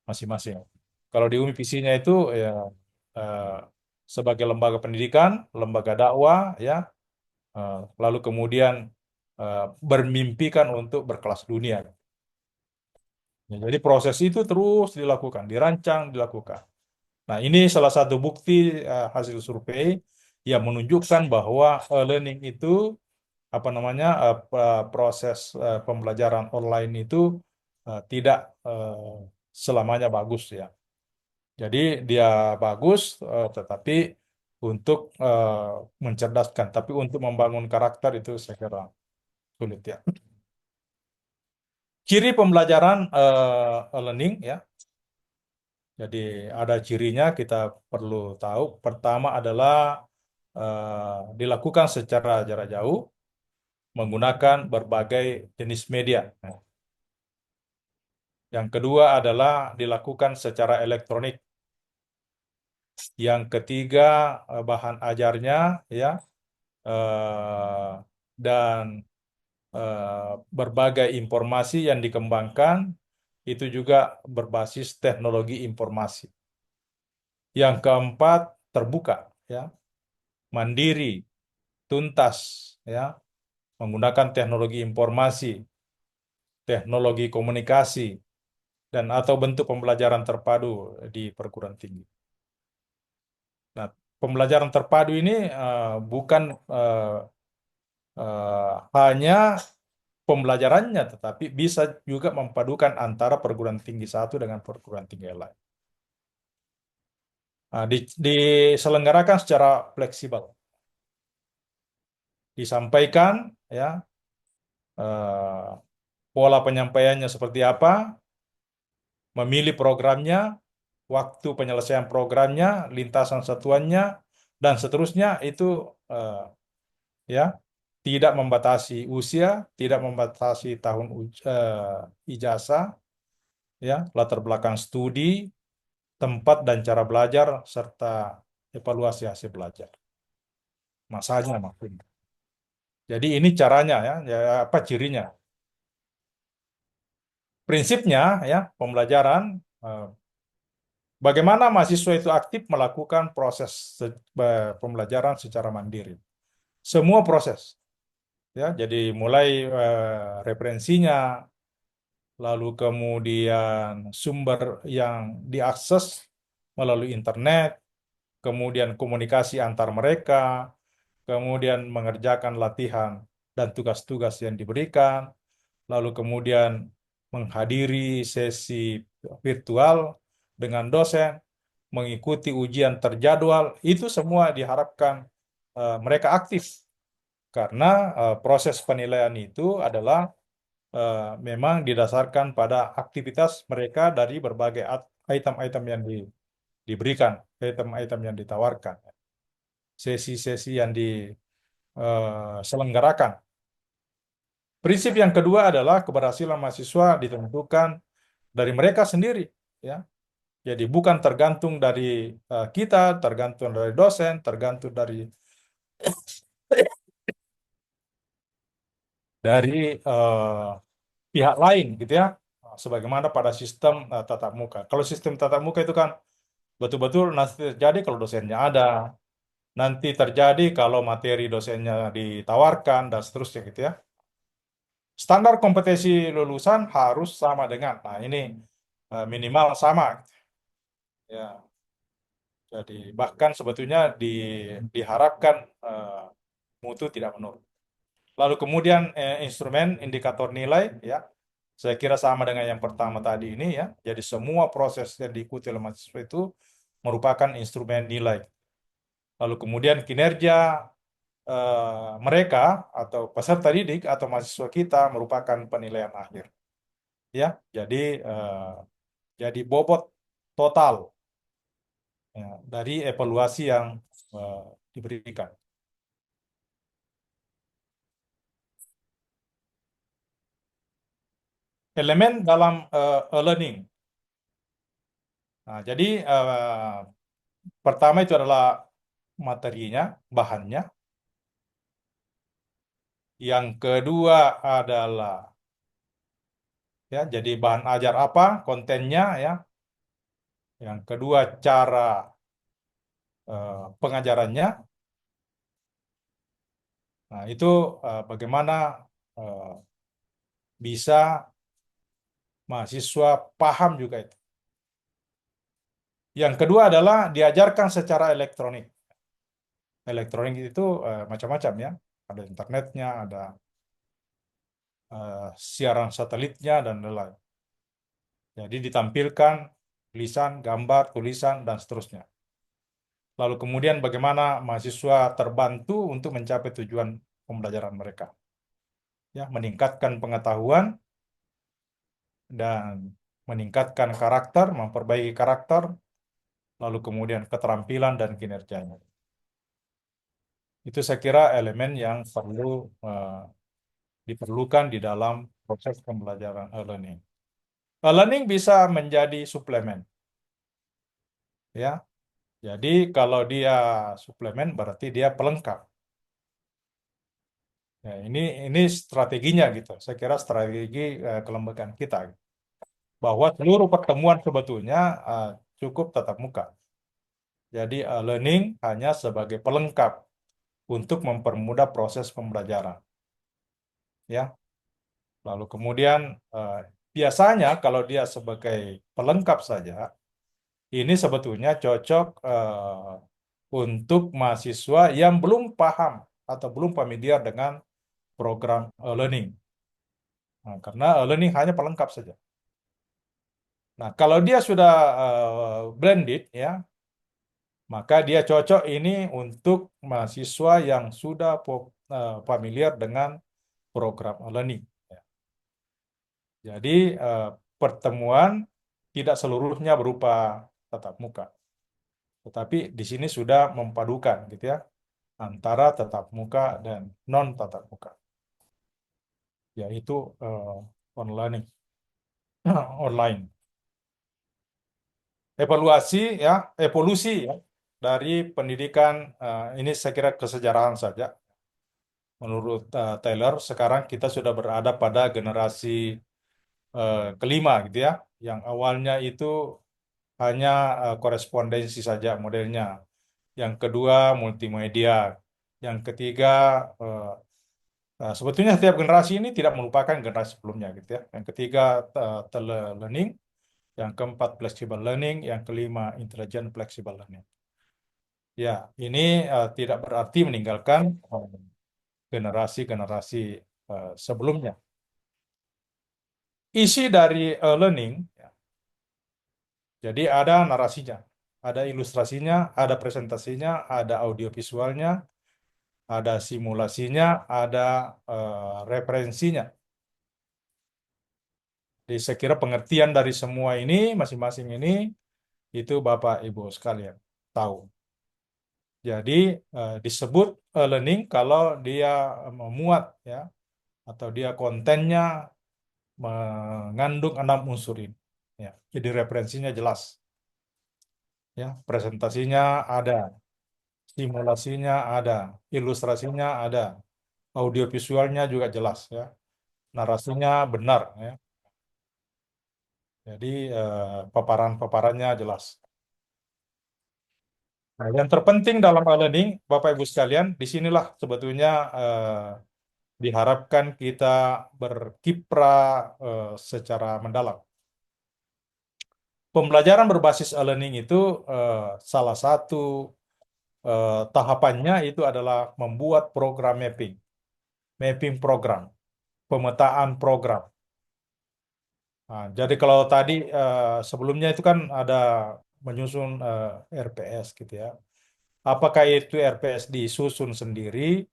masing-masing. Kalau di UMI visinya itu ya eh, sebagai lembaga pendidikan, lembaga dakwah ya, lalu kemudian bermimpikan untuk berkelas dunia. Ya, jadi proses itu terus dilakukan, dirancang, dilakukan. Nah, ini salah satu bukti hasil survei yang menunjukkan bahwa learning itu apa namanya proses pembelajaran online itu tidak selamanya bagus ya. Jadi dia bagus, tetapi untuk mencerdaskan, tapi untuk membangun karakter itu saya kira sulit ya. Ciri pembelajaran learning ya. Jadi ada cirinya kita perlu tahu. Pertama adalah dilakukan secara jarak jauh menggunakan berbagai jenis media. Yang kedua adalah dilakukan secara elektronik. Yang ketiga bahan ajarnya ya eh, dan berbagai informasi yang dikembangkan itu juga berbasis teknologi informasi. Yang keempat terbuka ya, mandiri, tuntas ya, menggunakan teknologi informasi, teknologi komunikasi dan atau bentuk pembelajaran terpadu di perguruan tinggi. Nah, pembelajaran terpadu ini bukan hanya pembelajarannya, tetapi bisa juga memadukan antara perguruan tinggi satu dengan perguruan tinggi yang lain. Nah, diselenggarakan secara fleksibel, disampaikan ya eh, pola penyampaiannya seperti apa, memilih programnya, waktu penyelesaian programnya, lintasan satuannya, dan seterusnya itu eh, ya tidak membatasi usia, tidak membatasi tahun ijazah, ya latar belakang studi, tempat dan cara belajar serta evaluasi hasil belajar. Masanya maksudnya. Jadi ini caranya ya apa cirinya? Prinsipnya ya pembelajaran bagaimana mahasiswa itu aktif melakukan proses pembelajaran secara mandiri. Semua proses ya. Jadi mulai referensinya, lalu kemudian sumber yang diakses melalui internet, kemudian komunikasi antar mereka, kemudian mengerjakan latihan dan tugas-tugas yang diberikan, lalu kemudian menghadiri sesi virtual dengan dosen, mengikuti ujian terjadwal, itu semua diharapkan mereka aktif karena proses penilaian itu adalah memang didasarkan pada aktivitas mereka dari berbagai item-item yang diberikan, item-item yang ditawarkan, sesi-sesi yang diselenggarakan. Prinsip yang kedua adalah keberhasilan mahasiswa ditentukan dari mereka sendiri, ya. Jadi bukan tergantung dari kita, tergantung dari dosen, tergantung dari eh, pihak lain, gitu ya. Sebagaimana pada sistem tatap muka. Kalau sistem tatap muka itu kan betul-betul nanti terjadi kalau dosennya ada, nanti terjadi kalau materi dosennya ditawarkan dan seterusnya, gitu ya. Standar kompetensi lulusan harus sama dengan, nah ini minimal sama, ya. Jadi bahkan sebetulnya diharapkan mutu tidak menurun. Lalu kemudian instrumen indikator nilai, ya, saya kira sama dengan yang pertama tadi ini ya. Jadi semua proses yang diikuti oleh mahasiswa itu merupakan instrumen nilai. Lalu kemudian kinerja mereka atau peserta didik atau mahasiswa kita merupakan penilaian akhir. Ya, eh, jadi bobot total ya, dari evaluasi yang eh, diberikan. Elemen dalam learning. Nah, jadi pertama itu adalah materinya, bahannya. Yang kedua adalah ya, jadi bahan ajar apa, kontennya ya. Yang kedua cara pengajarannya. Nah, itu bagaimana eh, bisa mahasiswa paham juga itu. Yang kedua adalah diajarkan secara elektronik. Elektronik itu macam-macam ya. Ada internetnya, ada siaran satelitnya dan lain-lain. Jadi ditampilkan tulisan, gambar, tulisan dan seterusnya. Lalu kemudian bagaimana mahasiswa terbantu untuk mencapai tujuan pembelajaran mereka. Ya, meningkatkan pengetahuan dan meningkatkan karakter, memperbaiki karakter, lalu kemudian keterampilan dan kinerjanya. Itu saya kira elemen yang perlu eh, diperlukan di dalam proses pembelajaran e-learning. E-learning bisa menjadi suplemen, ya. Jadi kalau dia suplemen berarti dia pelengkap. Ya, ini strateginya gitu. Saya kira strategi kelembagaan kita bahwa seluruh pertemuan sebetulnya eh, cukup tatap muka. Jadi learning hanya sebagai pelengkap untuk mempermudah proses pembelajaran, ya. Lalu kemudian eh, biasanya kalau dia sebagai pelengkap saja, ini sebetulnya cocok untuk mahasiswa yang belum paham atau belum familiar dengan program learning. Nah, karena learning hanya pelengkap saja. Nah, kalau dia sudah blended, ya, maka dia cocok ini untuk mahasiswa yang sudah familiar dengan program learning. Ya. Jadi pertemuan tidak seluruhnya berupa tatap muka, tetapi di sini sudah mempadukan gitu ya antara tatap muka dan non tatap muka, yaitu online online. Evaluasi ya, evolusi ya dari pendidikan ini saya kira kesejarahan saja. Menurut Taylor, sekarang kita sudah berada pada generasi kelima gitu ya, yang awalnya itu hanya korespondensi saja modelnya. Yang kedua multimedia. Yang ketiga sebetulnya setiap generasi ini tidak melupakan generasi sebelumnya gitu ya. Yang ketiga telelearning, yang keempat flexible learning, yang kelima intelligent flexible learning. Ya, ini tidak berarti meninggalkan generasi-generasi sebelumnya. Isi dari learning, ya, jadi ada narasinya, ada ilustrasinya, ada presentasinya, ada audiovisualnya, ada simulasinya, ada referensinya. Jadi saya kira pengertian dari semua ini, masing-masing ini, itu Bapak Ibu sekalian tahu. Jadi disebut learning kalau dia memuat ya, atau dia kontennya mengandung 6 unsur ini. Ya, jadi referensinya jelas. Ya, presentasinya ada, simulasinya ada, ilustrasinya ada, audiovisualnya juga jelas ya, narasinya benar ya. Jadi paparan-paparannya jelas. Nah, yang terpenting dalam e-learning, Bapak Ibu sekalian, disinilah sebetulnya diharapkan kita berkiprah secara mendalam. Pembelajaran berbasis e-learning itu salah satu tahapannya itu adalah membuat program mapping, mapping program, pemetaan program. Nah, jadi kalau tadi sebelumnya itu kan ada menyusun RPS gitu ya. Apakah itu RPS disusun sendiri,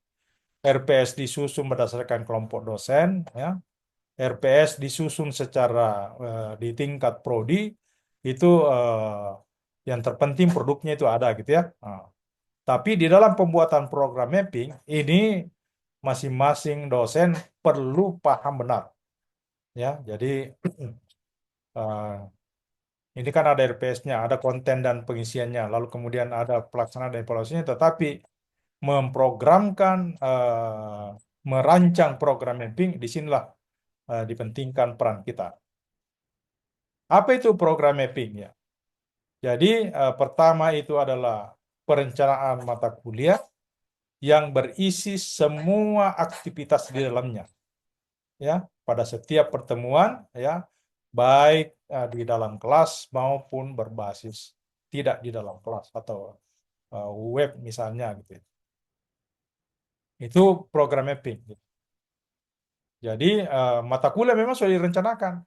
RPS disusun berdasarkan kelompok dosen, ya, RPS disusun secara di tingkat prodi, itu yang terpenting produknya itu ada gitu ya. Nah, tapi di dalam pembuatan program mapping ini masing-masing dosen perlu paham benar, ya. Jadi eh, ini kan ada RPS-nya, ada konten dan pengisiannya, lalu kemudian ada pelaksanaan dan evaluasinya, tetapi memprogramkan, merancang program mapping, disinilah dipentingkan peran kita. Apa itu program mapping ya? Jadi pertama itu adalah perencanaan mata kuliah yang berisi semua aktivitas di dalamnya, ya, pada setiap pertemuan, ya, baik di dalam kelas maupun berbasis tidak di dalam kelas atau web misalnya gitu. Itu program mapping. Jadi mata kuliah memang sudah direncanakan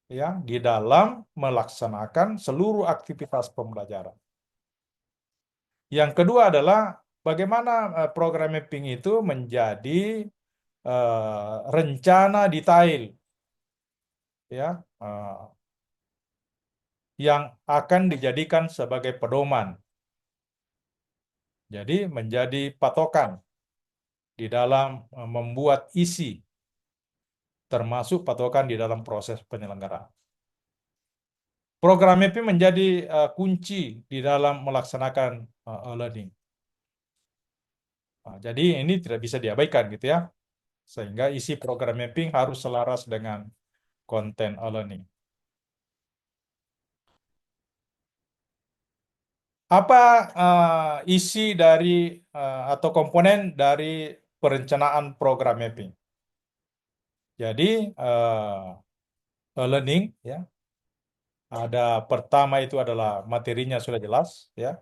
ya di dalam melaksanakan seluruh aktivitas pembelajaran. Yang kedua adalah bagaimana program mapping itu menjadi rencana detail, ya, yang akan dijadikan sebagai pedoman. Jadi menjadi patokan di dalam membuat isi, termasuk patokan di dalam proses penyelenggaraan. Program mapping menjadi kunci di dalam melaksanakan e-learning. Nah, jadi ini tidak bisa diabaikan gitu ya, sehingga isi program mapping harus selaras dengan konten e-learning. Apa isi dari atau komponen dari perencanaan program mapping? Jadi e-learning ya, ada pertama itu adalah materinya sudah jelas ya,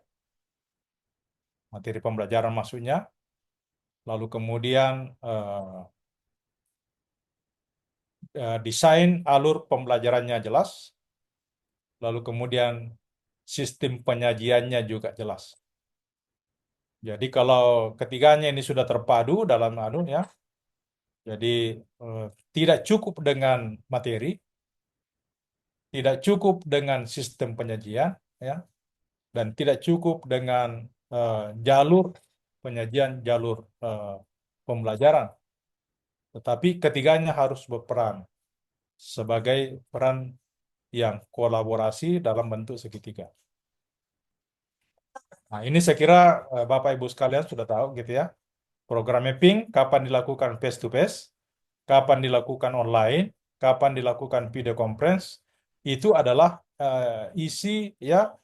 materi pembelajaran maksudnya. Lalu kemudian desain alur pembelajarannya jelas. Lalu kemudian sistem penyajiannya juga jelas. Jadi kalau ketiganya ini sudah terpadu dalam anu ya, jadi eh, tidak cukup dengan materi, tidak cukup dengan sistem penyajian, ya, dan tidak cukup dengan jalur penyajian, jalur pembelajaran. Tetapi ketiganya harus berperan sebagai peran yang kolaborasi dalam bentuk segitiga. Nah, ini saya kira Bapak Ibu sekalian sudah tahu gitu ya. Program mapping kapan dilakukan face to face, kapan dilakukan online, kapan dilakukan video conference, itu adalah isi ya,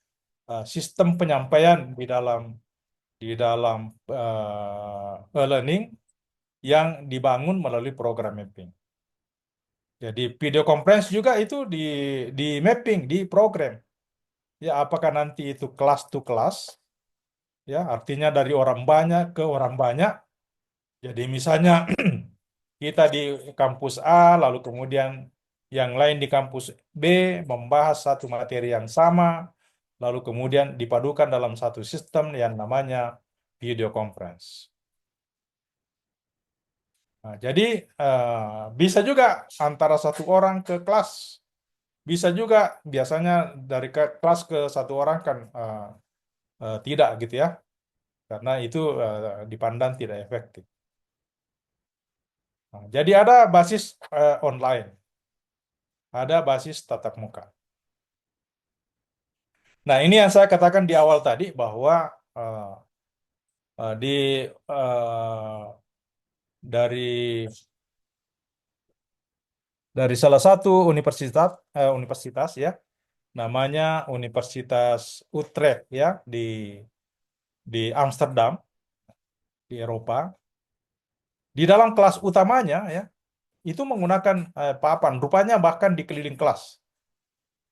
sistem penyampaian di dalam e-learning yang dibangun melalui program mapping. Jadi video conference juga itu di mapping di program. Ya, apakah nanti itu kelas to kelas, ya artinya dari orang banyak ke orang banyak. Jadi misalnya kita di kampus A, lalu kemudian yang lain di kampus B membahas satu materi yang sama, lalu kemudian dipadukan dalam satu sistem yang namanya video conference. Nah, jadi bisa juga antara satu orang ke kelas, bisa juga biasanya dari kelas ke satu orang kan tidak gitu ya, karena itu dipandang tidak efektif. Nah, jadi ada basis online, ada basis tatap muka. Nah, ini yang saya katakan di awal tadi bahwa eh, di dari salah satu universitas ya, namanya Universitas Utrecht ya, di Amsterdam di Eropa. Di dalam kelas utamanya ya, itu menggunakan papan, rupanya bahkan di keliling kelas.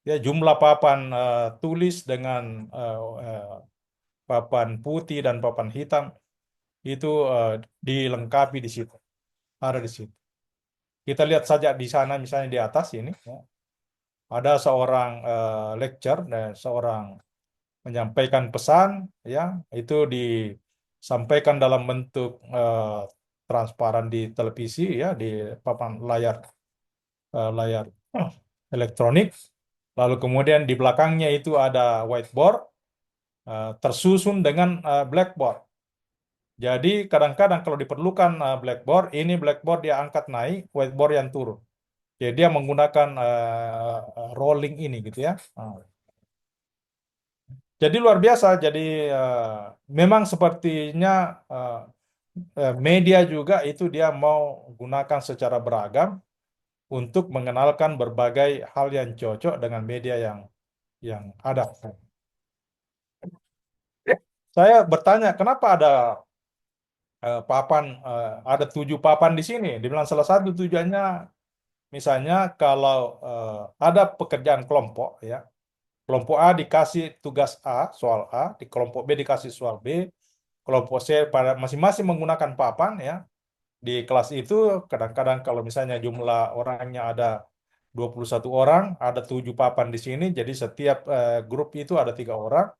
Ya, jumlah papan tulis dengan eh, papan putih dan papan hitam itu dilengkapi di situ, ada di situ. Kita lihat saja di sana misalnya di atas ini, ya, ada seorang lecture dan seorang menyampaikan pesan, ya itu disampaikan dalam bentuk transparan di televisi ya, di papan layar elektronik. Lalu kemudian di belakangnya itu ada whiteboard tersusun dengan blackboard. Jadi kadang-kadang kalau diperlukan blackboard, ini blackboard dia angkat naik, whiteboard yang turun. Jadi dia menggunakan rolling ini gitu ya. Nah, jadi luar biasa. Jadi memang sepertinya eh, media juga itu dia mau gunakan secara beragam untuk mengenalkan berbagai hal yang cocok dengan media yang ada. Saya bertanya, kenapa ada 7 papan di sini? Dibilang salah satu tujuannya, misalnya kalau ada pekerjaan kelompok, ya, kelompok A dikasih tugas A, soal A, di kelompok B dikasih soal B, kelompok C pada masing-masing menggunakan papan, ya. Di kelas itu kadang-kadang kalau misalnya jumlah orangnya ada 21 orang, ada 7 papan di sini, jadi setiap grup itu ada 3 orang.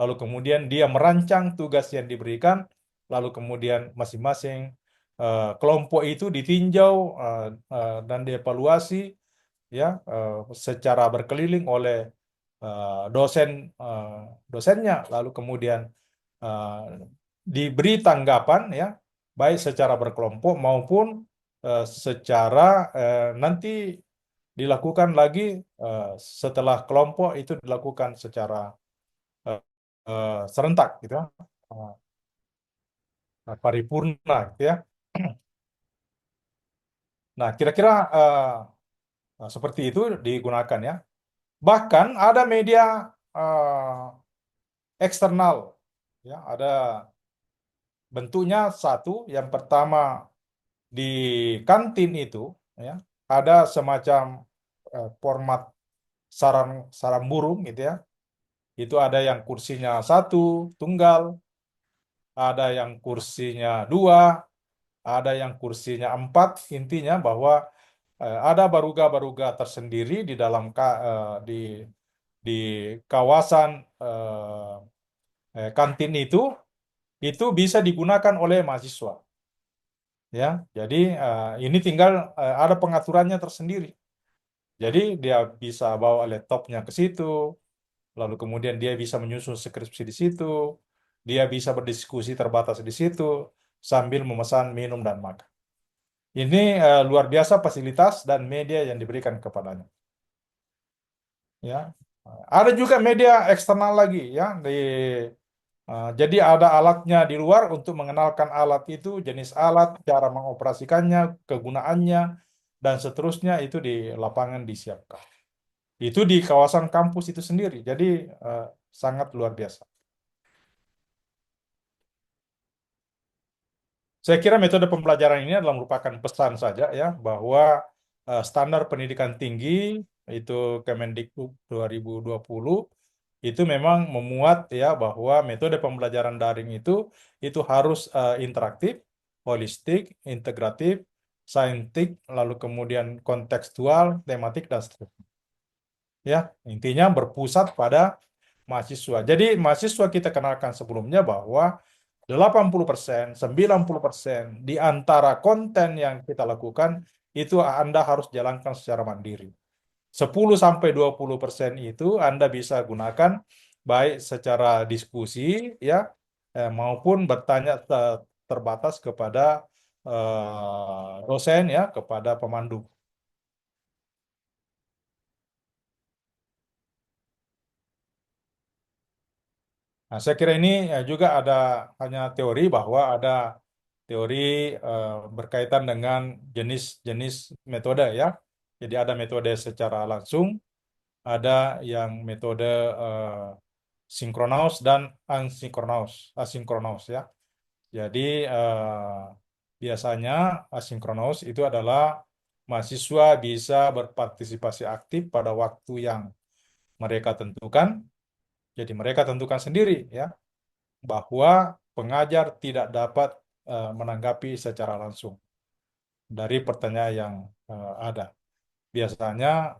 lalu kemudian dia merancang tugas yang diberikan, lalu kemudian masing-masing kelompok itu ditinjau dan dievaluasi ya secara berkeliling oleh dosen eh, dosennya, lalu kemudian eh, diberi tanggapan ya, baik secara berkelompok maupun secara nanti dilakukan lagi eh, setelah kelompok itu dilakukan secara eh, serentak gitu ya, paripurna gitu ya. Nah, kira-kira seperti itu digunakan ya. Bahkan ada media eksternal ya, ada bentuknya satu. Yang pertama di kantin itu ya ada semacam format sarang sarang burung gitu ya. Itu ada yang kursinya satu tunggal, ada yang kursinya dua, ada yang kursinya empat. Intinya bahwa ada baruga-baruga tersendiri di dalam di kawasan kantin itu bisa digunakan oleh mahasiswa ya. Jadi ini tinggal ada pengaturannya tersendiri. Jadi dia bisa bawa laptopnya ke situ, lalu kemudian dia bisa menyusun skripsi di situ, dia bisa berdiskusi terbatas di situ sambil memesan minum dan makan. Ini luar biasa fasilitas dan media yang diberikan kepadanya. Ya, ada juga media eksternal lagi ya. Jadi ada alatnya di luar untuk mengenalkan alat itu, jenis alat, cara mengoperasikannya, kegunaannya, dan seterusnya itu di lapangan disiapkan. Itu di kawasan kampus itu sendiri. Jadi eh, sangat luar biasa. Saya kira metode pembelajaran ini adalah merupakan pesan saja ya bahwa standar pendidikan tinggi itu Kemendikbud 2020 itu memang memuat ya bahwa metode pembelajaran daring itu harus interaktif, holistik, integratif, saintik, lalu kemudian kontekstual, tematik dan seterusnya. Ya, intinya berpusat pada mahasiswa. Jadi mahasiswa kita kenalkan sebelumnya bahwa 80%, 90% di antara konten yang kita lakukan itu Anda harus jalankan secara mandiri. 10 sampai 20% itu Anda bisa gunakan baik secara diskusi ya maupun bertanya terbatas kepada dosen ya, kepada pemandu. Nah, saya kira ini juga ada hanya teori bahwa ada teori eh, berkaitan dengan jenis-jenis metode ya. Jadi ada metode secara langsung, ada yang metode eh, sinkronus dan asinkronus ya. Jadi biasanya asinkronus itu adalah mahasiswa bisa berpartisipasi aktif pada waktu yang mereka tentukan. Jadi mereka tentukan sendiri ya bahwa pengajar tidak dapat menanggapi secara langsung dari pertanyaan yang ada. Biasanya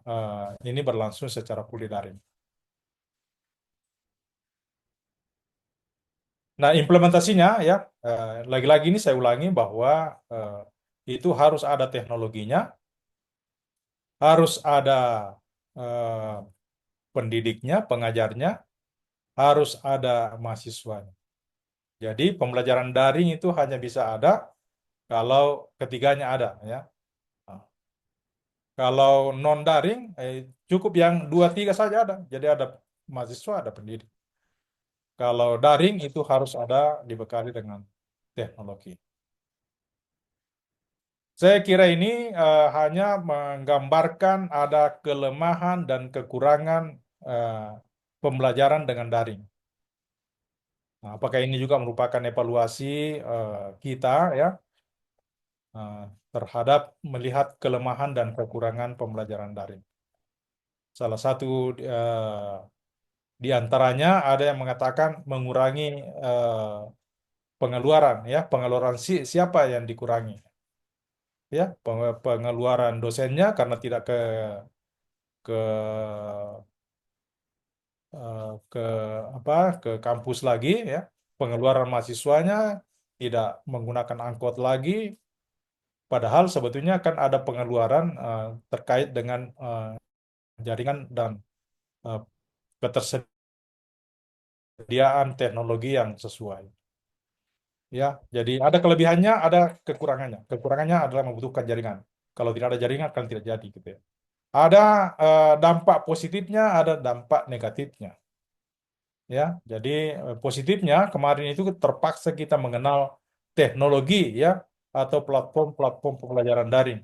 ini berlangsung secara fully daring. Nah, implementasinya ya, lagi-lagi ini saya ulangi bahwa eh, itu harus ada teknologinya, harus ada eh, pendidiknya, pengajarnya, harus ada mahasiswanya. Jadi pembelajaran daring itu hanya bisa ada kalau ketiganya ada ya. Nah, kalau non daring cukup yang dua tiga saja ada. Jadi ada mahasiswa, ada pendidik. Kalau daring itu harus ada dibekali dengan teknologi. Saya kira ini hanya menggambarkan ada kelemahan dan kekurangan eh, pembelajaran dengan daring. Nah, apakah ini juga merupakan evaluasi kita ya eh, terhadap melihat kelemahan dan kekurangan pembelajaran daring. Salah satu eh, di antaranya ada yang mengatakan mengurangi eh, pengeluaran ya, pengeluaran siapa yang dikurangi ya, pengeluaran dosennya karena tidak ke ke apa ke kampus lagi ya. Pengeluaran mahasiswanya tidak menggunakan angkot lagi, padahal sebetulnya kan ada pengeluaran terkait dengan jaringan dan eh, ketersediaan teknologi yang sesuai. Ya, jadi ada kelebihannya, ada kekurangannya. Kekurangannya adalah membutuhkan jaringan. Kalau tidak ada jaringan kan tidak jadi gitu ya. Ada dampak positifnya, ada dampak negatifnya. Ya, jadi positifnya kemarin itu terpaksa kita mengenal teknologi ya atau platform-platform pembelajaran daring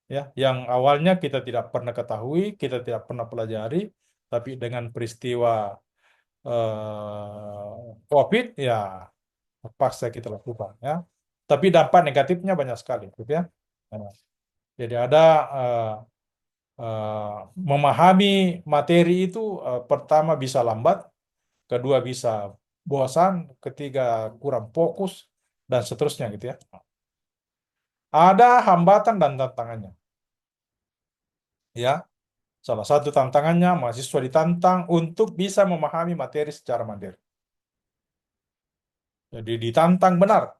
ya yang awalnya kita tidak pernah ketahui, kita tidak pernah pelajari, tapi dengan peristiwa COVID ya terpaksa kita lakukan ya. Tapi dampak negatifnya banyak sekali gitu ya. Nah, jadi ada eh, eh, memahami materi itu pertama bisa lambat, kedua bisa bosan, ketiga kurang fokus, dan seterusnya gitu ya. Ada hambatan dan tantangannya. Ya, salah satu tantangannya mahasiswa ditantang untuk bisa memahami materi secara mandiri. Jadi ditantang benar.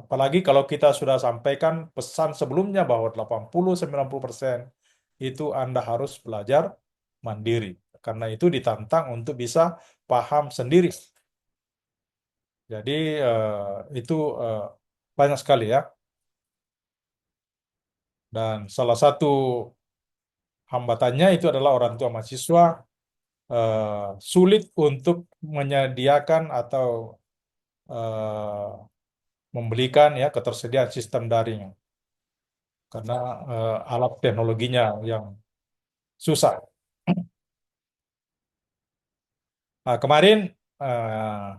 Apalagi kalau kita sudah sampaikan pesan sebelumnya bahwa 80-90% itu Anda harus belajar mandiri. Karena itu ditantang untuk bisa paham sendiri. Jadi itu eh, banyak sekali ya. Dan salah satu hambatannya itu adalah orang tua mahasiswa sulit untuk menyediakan atau eh, membelikan ya ketersediaan sistem daring karena alat teknologinya yang susah. Nah, kemarin eh,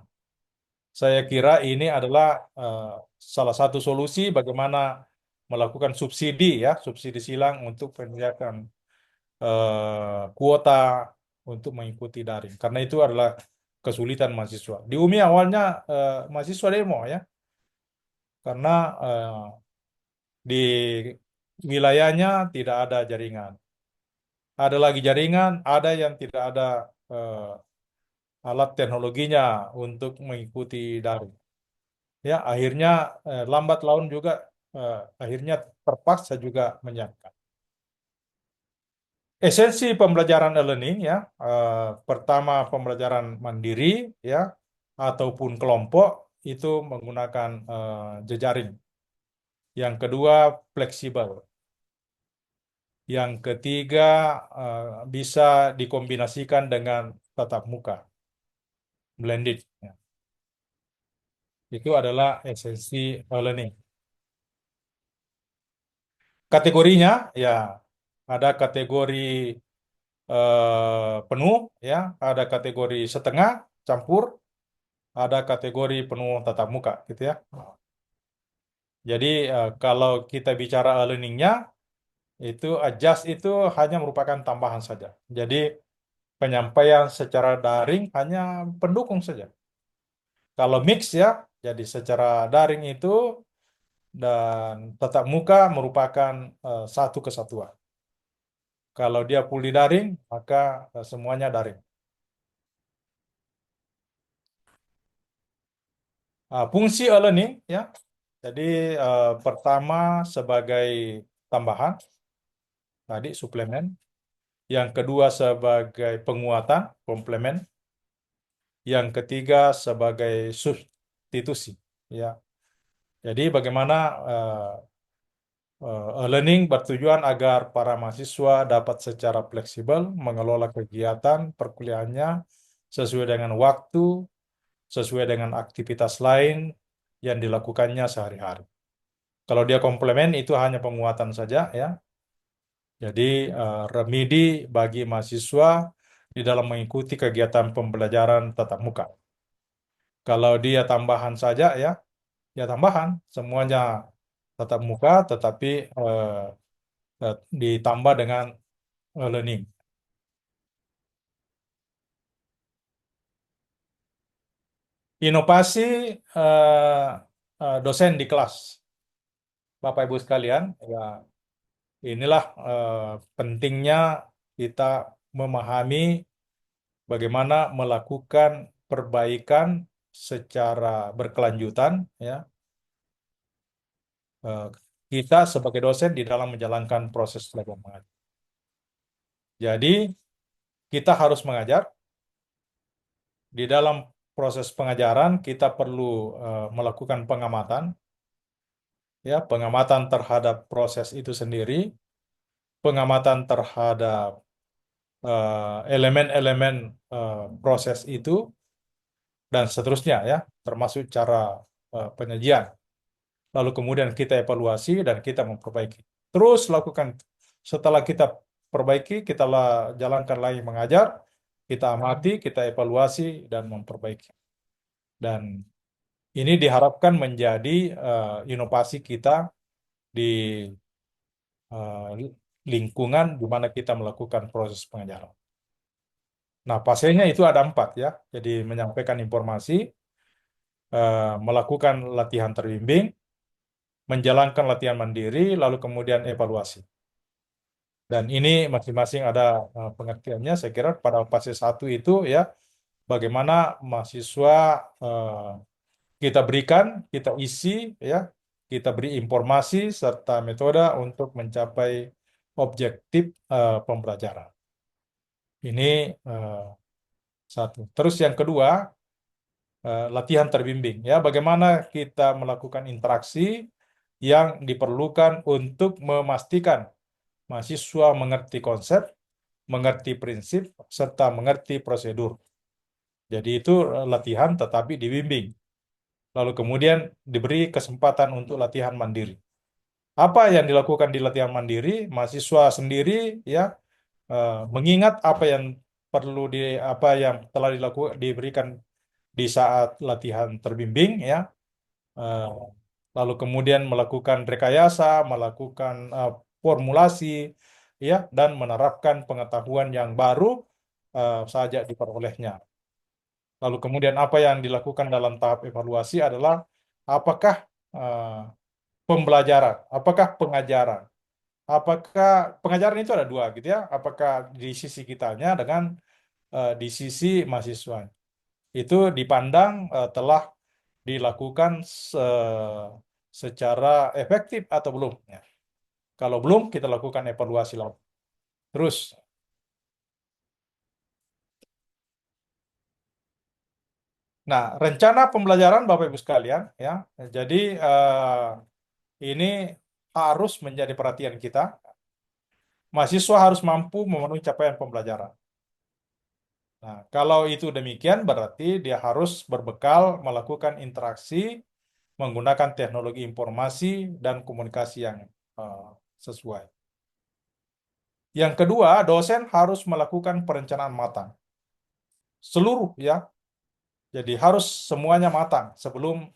saya kira ini adalah eh, salah satu solusi bagaimana melakukan subsidi ya, subsidi silang untuk penyediaan kuota untuk mengikuti daring. Karena itu adalah kesulitan mahasiswa. Di UMI awalnya mahasiswa demo ya, karena di wilayahnya tidak ada jaringan. Ada lagi jaringan, ada yang tidak ada alat teknologinya untuk mengikuti daring. Ya, akhirnya lambat laun juga akhirnya terpaksa juga menyiapkan. Esensi pembelajaran e-learning ya, pertama pembelajaran mandiri ya ataupun kelompok itu menggunakan jejaring. Yang kedua fleksibel. Yang ketiga bisa dikombinasikan dengan tatap muka, blended. Ya. Itu adalah esensi e-learning. Kategorinya ya ada kategori penuh ya, ada kategori setengah campur, ada kategori penuh tatap muka gitu ya. Jadi kalau kita bicara e-learningnya itu adjust itu hanya merupakan tambahan saja. Jadi penyampaian secara daring hanya pendukung saja. Kalau mix ya, jadi secara daring itu dan tatap muka merupakan satu kesatuan. Kalau dia fully daring, maka semuanya daring. Fungsi e-learning ya, jadi pertama sebagai tambahan, tadi suplemen. Yang kedua sebagai penguatan, komplemen. Yang ketiga sebagai substitusi. Ya, jadi bagaimana learning bertujuan agar para mahasiswa dapat secara fleksibel mengelola kegiatan perkuliahannya sesuai dengan waktu, sesuai dengan aktivitas lain yang dilakukannya sehari-hari. Kalau dia komplement itu hanya penguatan saja ya. Jadi remedi bagi mahasiswa di dalam mengikuti kegiatan pembelajaran tatap muka. Kalau dia tambahan saja ya, ya tambahan semuanya tatap muka tetapi ditambah dengan learning. Inovasi eh, dosen di kelas, Bapak Ibu sekalian, ya inilah pentingnya kita memahami bagaimana melakukan perbaikan secara berkelanjutan, ya, eh, kita sebagai dosen di dalam menjalankan proses belajar mengajar. Jadi kita harus mengajar. Di dalam proses pengajaran kita perlu melakukan pengamatan, ya, pengamatan terhadap proses itu sendiri, pengamatan terhadap elemen-elemen proses itu, dan seterusnya, ya, termasuk cara penyajian. Lalu kemudian kita evaluasi dan kita memperbaiki. Terus lakukan, setelah kita perbaiki, kita jalankan lagi mengajar, kita amati, kita evaluasi dan memperbaiki. Dan ini diharapkan menjadi inovasi kita di eh, lingkungan di mana kita melakukan proses pengajaran. Nah, pasiennya itu ada 4, ya. Jadi menyampaikan informasi, melakukan latihan terbimbing, menjalankan latihan mandiri, lalu kemudian evaluasi. Dan ini masing-masing ada pengertiannya. Saya kira pada fase 1 itu, ya, bagaimana mahasiswa kita berikan, kita isi, ya, kita beri informasi serta metode untuk mencapai objektif pembelajaran. Ini satu. Terus yang kedua, latihan terbimbing, ya, bagaimana kita melakukan interaksi yang diperlukan untuk memastikan mahasiswa mengerti konsep, mengerti prinsip, serta mengerti prosedur. Jadi itu latihan tetapi dibimbing. Lalu kemudian diberi kesempatan untuk latihan mandiri. Apa yang dilakukan di latihan mandiri? Mahasiswa sendiri, ya, mengingat apa yang perlu apa yang telah diberikan di saat latihan terbimbing, ya. Eh, Lalu kemudian melakukan rekayasa, melakukan formulasi, ya, dan menerapkan pengetahuan yang baru saja diperolehnya. Lalu kemudian apa yang dilakukan dalam tahap evaluasi adalah apakah eh, pembelajaran, apakah pengajaran, apakah pengajaran itu ada 2, gitu, ya, apakah di sisi kitanya dengan di sisi mahasiswa. Itu dipandang telah dilakukan secara efektif atau belum, ya. Kalau belum, kita lakukan evaluasi lagi. Terus, nah, rencana pembelajaran Bapak Ibu sekalian, ya. Jadi ini harus menjadi perhatian kita. Mahasiswa harus mampu memenuhi capaian pembelajaran. Nah, kalau itu demikian berarti dia harus berbekal melakukan interaksi menggunakan teknologi informasi dan komunikasi yang eh, sesuai. Yang kedua, dosen harus melakukan perencanaan matang. Seluruh, ya. Jadi harus semuanya matang sebelum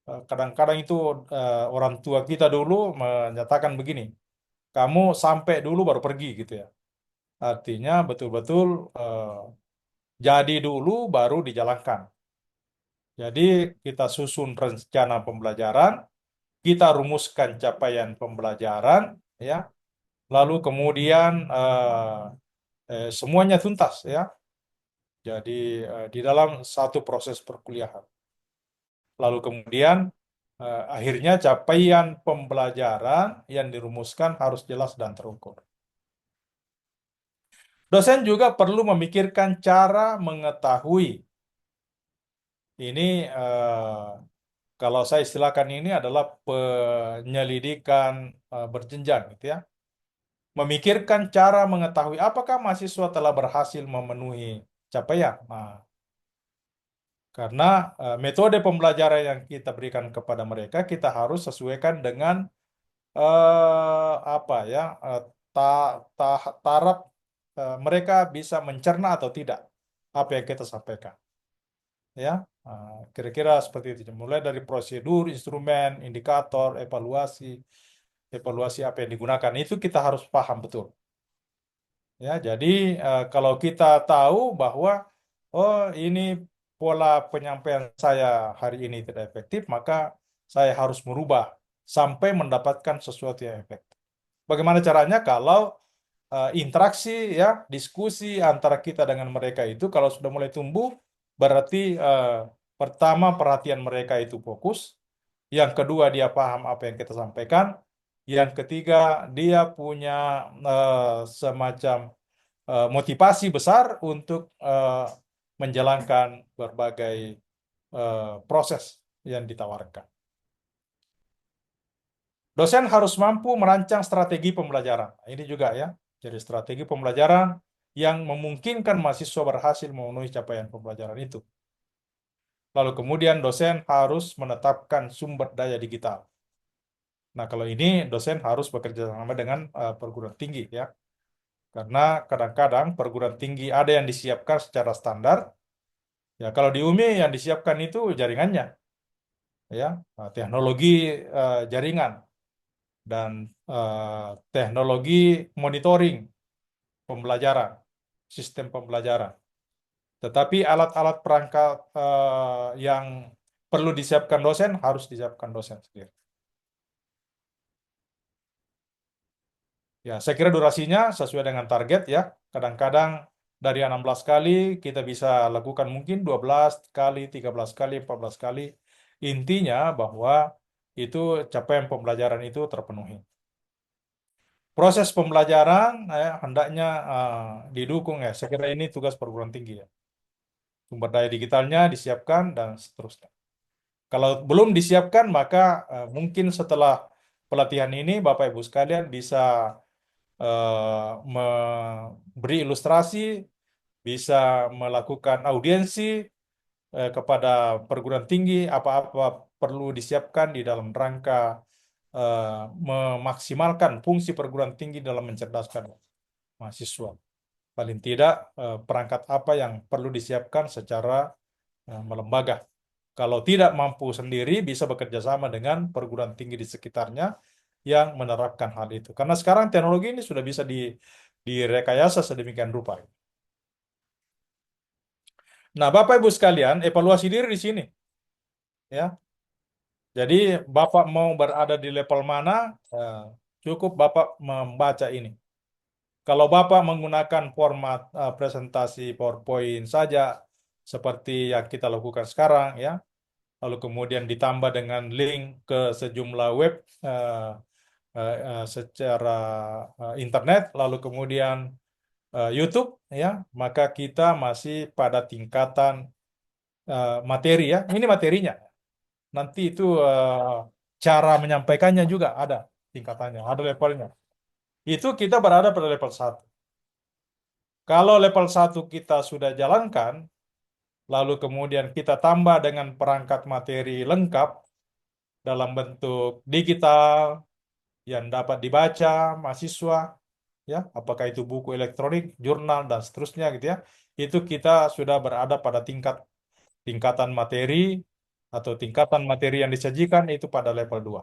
kadang-kadang itu orang tua kita dulu menyatakan begini, kamu sampai dulu baru pergi, gitu, ya. Artinya betul-betul jadi dulu baru dijalankan. Jadi kita susun rencana pembelajaran, kita rumuskan capaian pembelajaran, ya. Lalu kemudian semuanya tuntas, ya. Jadi di dalam satu proses perkuliahan. Lalu kemudian akhirnya capaian pembelajaran yang dirumuskan harus jelas dan terukur. Dosen juga perlu memikirkan cara mengetahui. Ini kalau saya istilahkan ini adalah penyelidikan berjenjang, gitu, ya. Memikirkan cara mengetahui apakah mahasiswa telah berhasil memenuhi capaian. Nah, karena metode pembelajaran yang kita berikan kepada mereka kita harus sesuaikan dengan apa, ya, ta, taraf mereka bisa mencerna atau tidak apa yang kita sampaikan, ya. Kira-kira seperti itu, mulai dari prosedur, instrumen, indikator, evaluasi apa yang digunakan itu kita harus paham betul, ya. Jadi kalau kita tahu bahwa oh, ini pola penyampaian saya hari ini tidak efektif, maka saya harus merubah sampai mendapatkan sesuatu yang efektif. Bagaimana caranya? Kalau interaksi ya, diskusi antara kita dengan mereka itu kalau sudah mulai tumbuh, berarti pertama perhatian mereka itu fokus, yang kedua dia paham apa yang kita sampaikan, yang ketiga dia punya semacam motivasi besar untuk menjalankan berbagai proses yang ditawarkan. Dosen harus mampu merancang strategi pembelajaran. Nah, ini juga ya. Jadi strategi pembelajaran yang memungkinkan mahasiswa berhasil memenuhi capaian pembelajaran itu. Lalu kemudian dosen harus menetapkan sumber daya digital. Nah, kalau ini dosen harus bekerja sama dengan perguruan tinggi ya. Karena kadang-kadang perguruan tinggi ada yang disiapkan secara standar. Ya, kalau di UMI yang disiapkan itu jaringannya ya, teknologi jaringan dan teknologi monitoring pembelajaran, sistem pembelajaran. Tetapi alat-alat perangkat yang perlu disiapkan dosen harus disiapkan dosen sendiri. Ya, saya kira durasinya sesuai dengan target ya. Kadang-kadang dari 16 kali kita bisa lakukan mungkin 12 kali, 13 kali, 14 kali. Intinya bahwa itu capaian pembelajaran itu terpenuhi. Proses pembelajaran hendaknya didukung ya. Saya kira ini tugas perguruan tinggi ya. Sumber daya digitalnya disiapkan dan seterusnya. Kalau belum disiapkan, maka mungkin setelah pelatihan ini, Bapak Ibu sekalian bisa memberi ilustrasi, bisa melakukan audiensi kepada perguruan tinggi, apa-apa perlu disiapkan di dalam rangka eh, memaksimalkan fungsi perguruan tinggi dalam mencerdaskan mahasiswa. Paling tidak perangkat apa yang perlu disiapkan secara melembaga. Kalau tidak mampu sendiri, bisa bekerja sama dengan perguruan tinggi di sekitarnya yang menerapkan hal itu. Karena sekarang teknologi ini sudah bisa direkayasa sedemikian rupa. Nah, Bapak Ibu sekalian, evaluasi diri di sini, ya. Jadi Bapak mau berada di level mana, cukup Bapak membaca ini. Kalau Bapak menggunakan format presentasi PowerPoint saja, seperti yang kita lakukan sekarang, ya, lalu kemudian ditambah dengan link ke sejumlah web secara internet, lalu kemudian YouTube, ya, maka kita masih pada tingkatan materi ya. Ini materinya. Nanti itu cara menyampaikannya juga ada tingkatannya, ada levelnya. Itu kita berada pada level 1. Kalau level 1 kita sudah jalankan, lalu kemudian kita tambah dengan perangkat materi lengkap dalam bentuk digital yang dapat dibaca mahasiswa, ya, apakah itu buku elektronik, jurnal dan seterusnya gitu ya. Itu kita sudah berada pada tingkatan materi atau tingkatan materi yang disajikan itu pada level 2.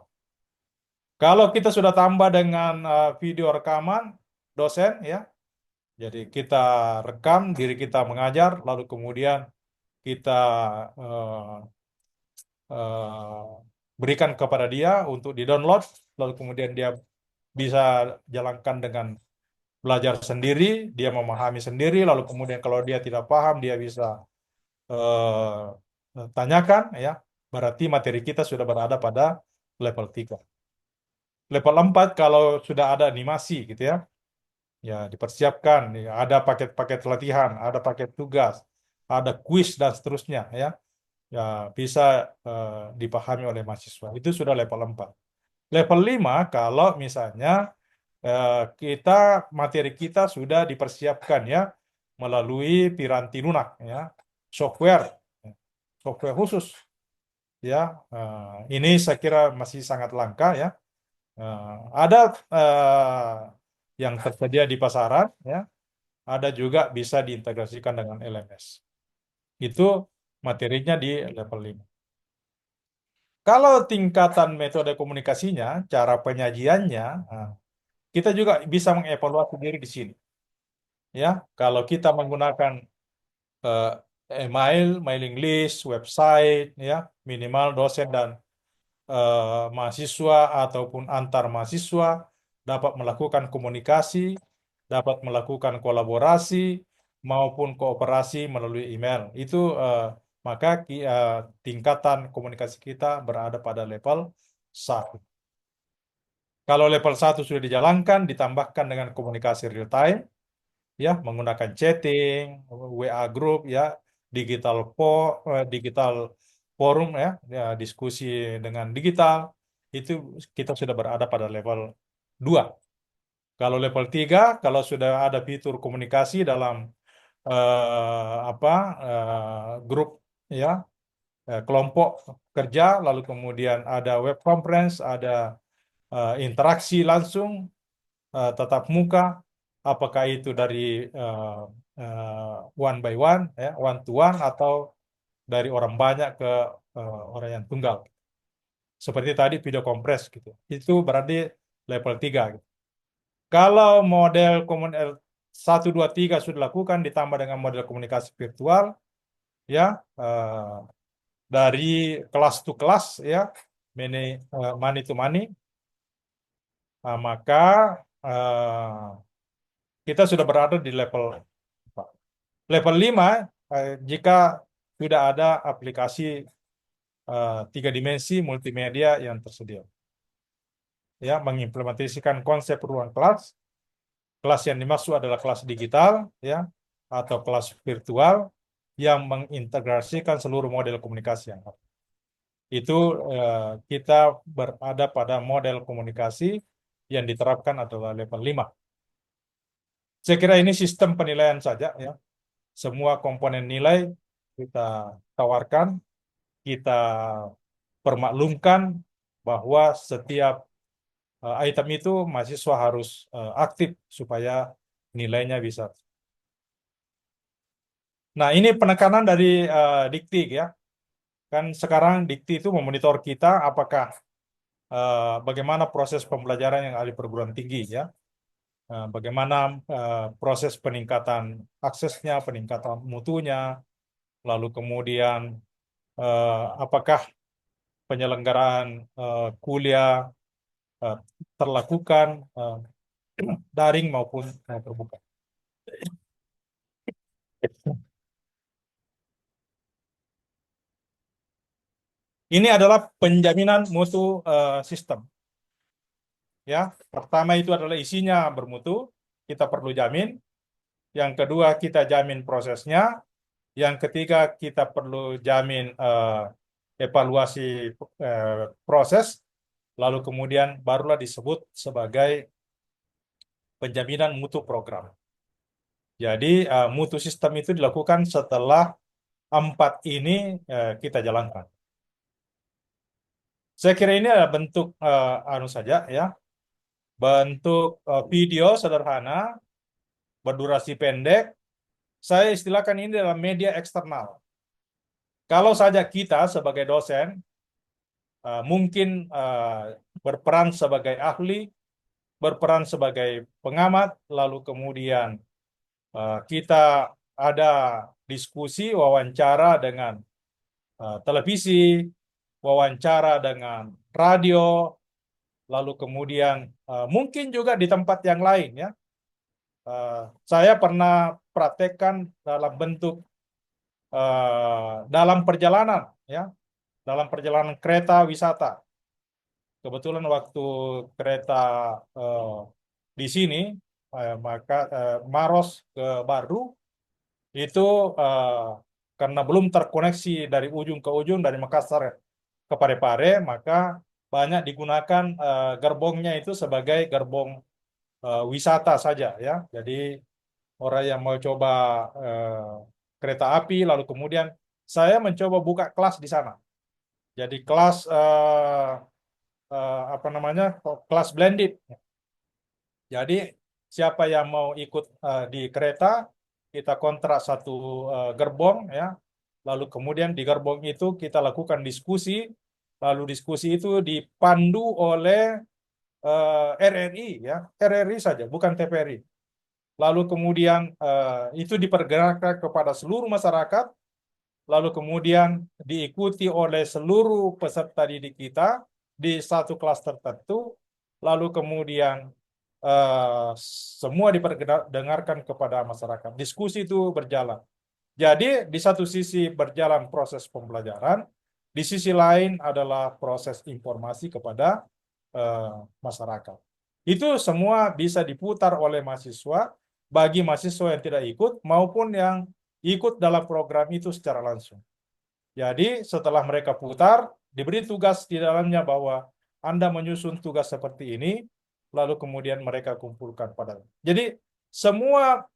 Kalau kita sudah tambah dengan video rekaman dosen ya, jadi kita rekam diri kita mengajar, lalu kemudian kita eh, eh, berikan kepada dia untuk di-download, lalu kemudian dia bisa jalankan dengan belajar sendiri, dia memahami sendiri, lalu kemudian kalau dia tidak paham, dia bisa tanyakan, ya, berarti materi kita sudah berada pada level 3. Level 4 kalau sudah ada animasi gitu ya, ya dipersiapkan, ya, ada paket-paket latihan, ada paket tugas, ada kuis dan seterusnya ya. Ya bisa dipahami oleh mahasiswa. Itu sudah level 4. Level 5 kalau misalnya kita materi kita sudah dipersiapkan ya melalui piranti lunak ya, software software khusus ya. Ini saya kira masih sangat langka ya. Ada yang tersedia di pasaran ya, ada juga bisa diintegrasikan dengan LMS. Itu materinya di level 5. Kalau tingkatan metode komunikasinya, cara penyajiannya, kita juga bisa mengevaluasi diri di sini. Ya, kalau kita menggunakan eh, email, mailing list, website, ya, minimal dosen dan mahasiswa ataupun antar mahasiswa dapat melakukan komunikasi dapat melakukan kolaborasi maupun kooperasi melalui email. Itu maka tingkatan komunikasi kita berada pada level 1. Kalau level 1 sudah dijalankan, ditambahkan dengan komunikasi real time, ya menggunakan chatting, WA group, ya digital forum, ya diskusi dengan digital, itu kita sudah berada pada level 2. Kalau level 3, kalau sudah ada fitur komunikasi dalam apa grup, ya kelompok kerja, lalu kemudian ada web conference, ada interaksi langsung, tatap muka, apakah itu dari one by one, ya, one to one, atau dari orang banyak ke orang yang tunggal. Seperti tadi video kompres gitu. Itu berarti level 3 gitu. Kalau model 1, 2, 3 sudah dilakukan ditambah dengan model komunikasi virtual, ya dari kelas to kelas, ya money to money, maka kita sudah berada di level 5 jika sudah ada aplikasi 3 dimensi multimedia yang tersedia, ya mengimplementasikan konsep ruang kelas. Kelas yang dimaksud adalah kelas digital, ya atau kelas virtual yang mengintegrasikan seluruh model komunikasi yang ada. Itu kita berada pada model komunikasi yang diterapkan adalah level 5. Saya kira ini sistem penilaian saja, ya. Semua komponen nilai kita tawarkan, kita permaklumkan bahwa setiap item itu mahasiswa harus aktif supaya nilainya bisa. Nah, ini penekanan dari Dikti, ya. Kan sekarang Dikti itu memonitor kita apakah bagaimana proses pembelajaran yang ada di perguruan tinggi, ya. Bagaimana proses peningkatan aksesnya, peningkatan mutunya, lalu kemudian apakah penyelenggaraan kuliah eh, terlakukan daring maupun terbuka. Ini adalah penjaminan mutu sistem. Ya, pertama itu adalah isinya bermutu, kita perlu jamin. Yang kedua, kita jamin prosesnya. Yang ketiga, kita perlu jamin evaluasi proses. Lalu kemudian barulah disebut sebagai penjaminan mutu program. Jadi mutu sistem itu dilakukan setelah 4 ini kita jalankan. Saya kira ini adalah bentuk anu saja, ya, bentuk video sederhana berdurasi pendek. Saya istilahkan ini dalam media eksternal. Kalau saja kita sebagai dosen mungkin berperan sebagai ahli, berperan sebagai pengamat, lalu kemudian kita ada diskusi, wawancara dengan televisi, wawancara dengan radio, lalu kemudian mungkin juga di tempat yang lain, ya. Saya pernah praktekkan dalam bentuk dalam perjalanan, ya, dalam perjalanan kereta wisata. Kebetulan waktu kereta di sini, maka Maros ke Baru itu karena belum terkoneksi dari ujung ke ujung dari Makassar ke Parepare, maka banyak digunakan gerbongnya itu sebagai gerbong wisata saja, ya. Jadi orang yang mau coba kereta api, lalu kemudian saya mencoba buka kelas di sana. Jadi kelas apa namanya, kelas blended. Jadi siapa yang mau ikut di kereta, kita kontrak satu gerbong, ya. Lalu kemudian di gerbong itu kita lakukan diskusi, lalu diskusi itu dipandu oleh RRI, ya, RRI saja, bukan TVRI. Lalu kemudian itu dipergerakkan kepada seluruh masyarakat, lalu kemudian diikuti oleh seluruh peserta didik kita di satu kelas tertentu, lalu kemudian eh, semua diperdengarkan kepada masyarakat. Diskusi itu berjalan. Jadi di satu sisi berjalan proses pembelajaran, di sisi lain adalah proses informasi kepada eh, masyarakat. Itu semua bisa diputar oleh mahasiswa bagi mahasiswa yang tidak ikut maupun yang ikut dalam program itu secara langsung. Jadi setelah mereka putar, diberi tugas di dalamnya bahwa Anda menyusun tugas seperti ini, lalu kemudian mereka kumpulkan pada. Jadi semua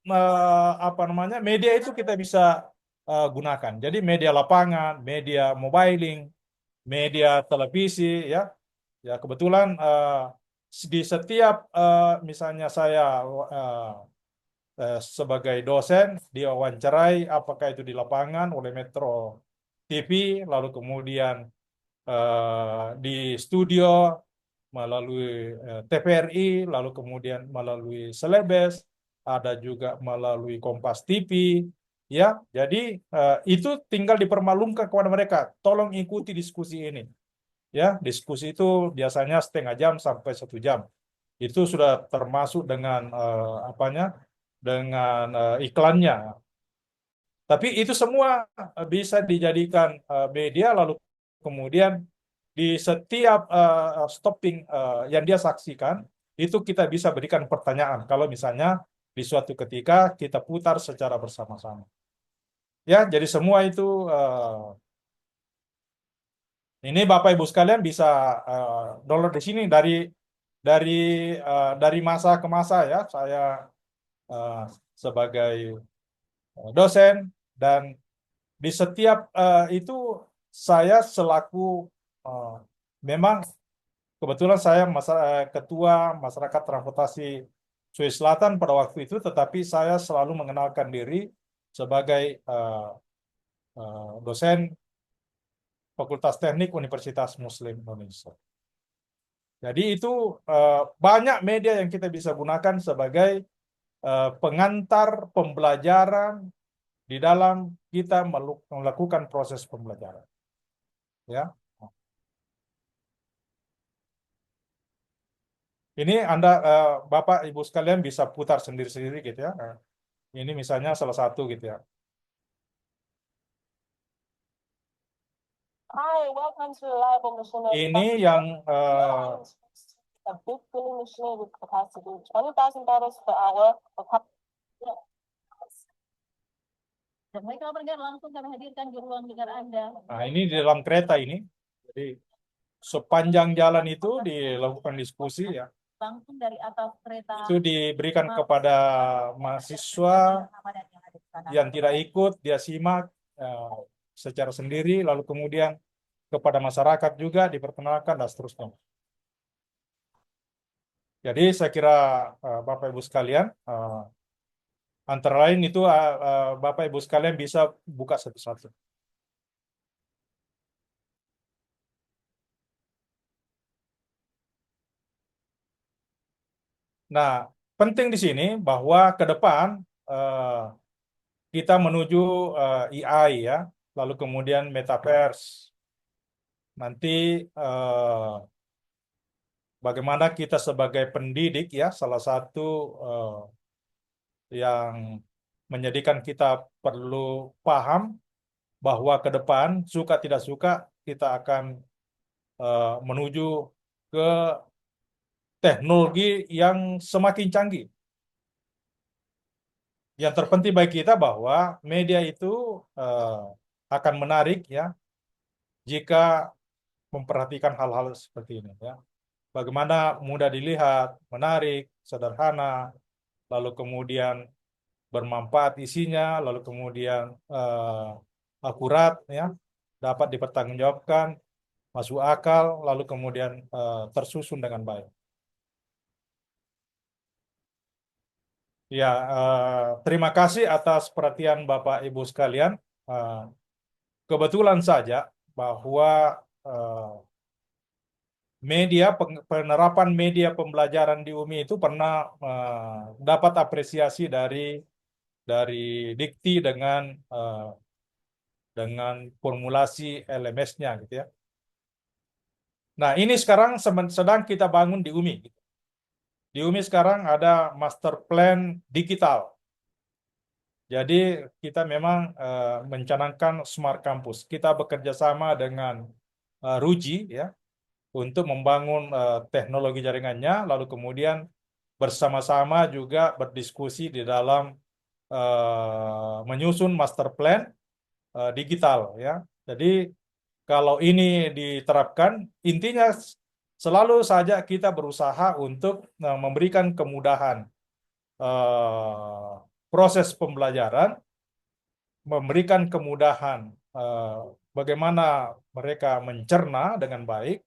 apa namanya media itu kita bisa gunakan. Jadi media lapangan, media mobiling, media televisi, ya, ya kebetulan di setiap misalnya saya sebagai dosen diwawancarai apakah itu di lapangan oleh Metro TV, lalu kemudian di studio melalui TVRI, lalu kemudian melalui Selebes, ada juga melalui Kompas TV, ya. Jadi itu tinggal dipermalumkan kepada mereka. Tolong ikuti diskusi ini, ya. Diskusi itu biasanya setengah jam sampai 1 jam. Itu sudah termasuk dengan apanya? Dengan iklannya. Tapi itu semua bisa dijadikan media lalu kemudian di setiap stopping yang dia saksikan itu kita bisa berikan pertanyaan kalau misalnya di suatu ketika kita putar secara bersama-sama. Ya, jadi semua itu ini Bapak Ibu sekalian bisa download di sini dari dari masa ke masa, ya. Saya eh, sebagai dosen dan di setiap itu saya selaku eh, memang kebetulan saya ketua masyarakat transportasi Sulawesi Selatan pada waktu itu, tetapi saya selalu mengenalkan diri sebagai dosen Fakultas Teknik Universitas Muslim Indonesia. Jadi itu banyak media yang kita bisa gunakan sebagai pengantar pembelajaran di dalam kita melakukan proses pembelajaran. Ya, ini Anda Bapak Ibu sekalian bisa putar sendiri-sendiri gitu ya. Ini misalnya salah satu gitu ya. Hi, welcome to the lab of machinery. Ini yang A big filling machine with capacity 20,000 bottles per hour. Dan mereka pendengar langsung kami hadirkan di ruang dengar Anda. nah ini di dalam kereta ini. Jadi sepanjang jalan itu dilakukan diskusi, ya. Langsung dari atas kereta. Itu diberikan kepada mahasiswa yang tidak ikut, dia simak secara sendiri, lalu kemudian kepada masyarakat juga diperkenalkan dan seterusnya. Jadi saya kira Bapak Ibu sekalian, antara lain itu Bapak Ibu sekalian bisa buka satu-satu. Nah, penting di sini bahwa ke depan kita menuju AI, ya, lalu kemudian metaverse. Nanti bagaimana kita sebagai pendidik, ya, salah satu yang menjadikan kita perlu paham bahwa ke depan suka tidak suka kita akan menuju ke teknologi yang semakin canggih. Yang terpenting bagi kita bahwa media itu akan menarik, ya, jika memperhatikan hal-hal seperti ini, ya. Bagaimana mudah dilihat, menarik, sederhana, lalu kemudian bermanfaat isinya, lalu kemudian akurat, ya, dapat dipertanggungjawabkan, masuk akal, lalu kemudian tersusun dengan baik. Ya, terima kasih atas perhatian Bapak Ibu sekalian. Kebetulan saja bahwa penerapan media pembelajaran di UMI itu pernah dapat apresiasi dari Dikti dengan formulasi LMS-nya gitu ya. Nah, ini sekarang sedang kita bangun di UMI gitu. Di UMI sekarang ada master plan digital. Jadi kita memang mencanangkan smart campus. Kita bekerja sama dengan RUJI ya untuk membangun teknologi jaringannya, lalu kemudian bersama-sama juga berdiskusi di dalam menyusun master plan digital ya. Jadi kalau ini diterapkan, intinya selalu saja kita berusaha untuk memberikan kemudahan eh, proses pembelajaran, memberikan kemudahan bagaimana mereka mencerna dengan baik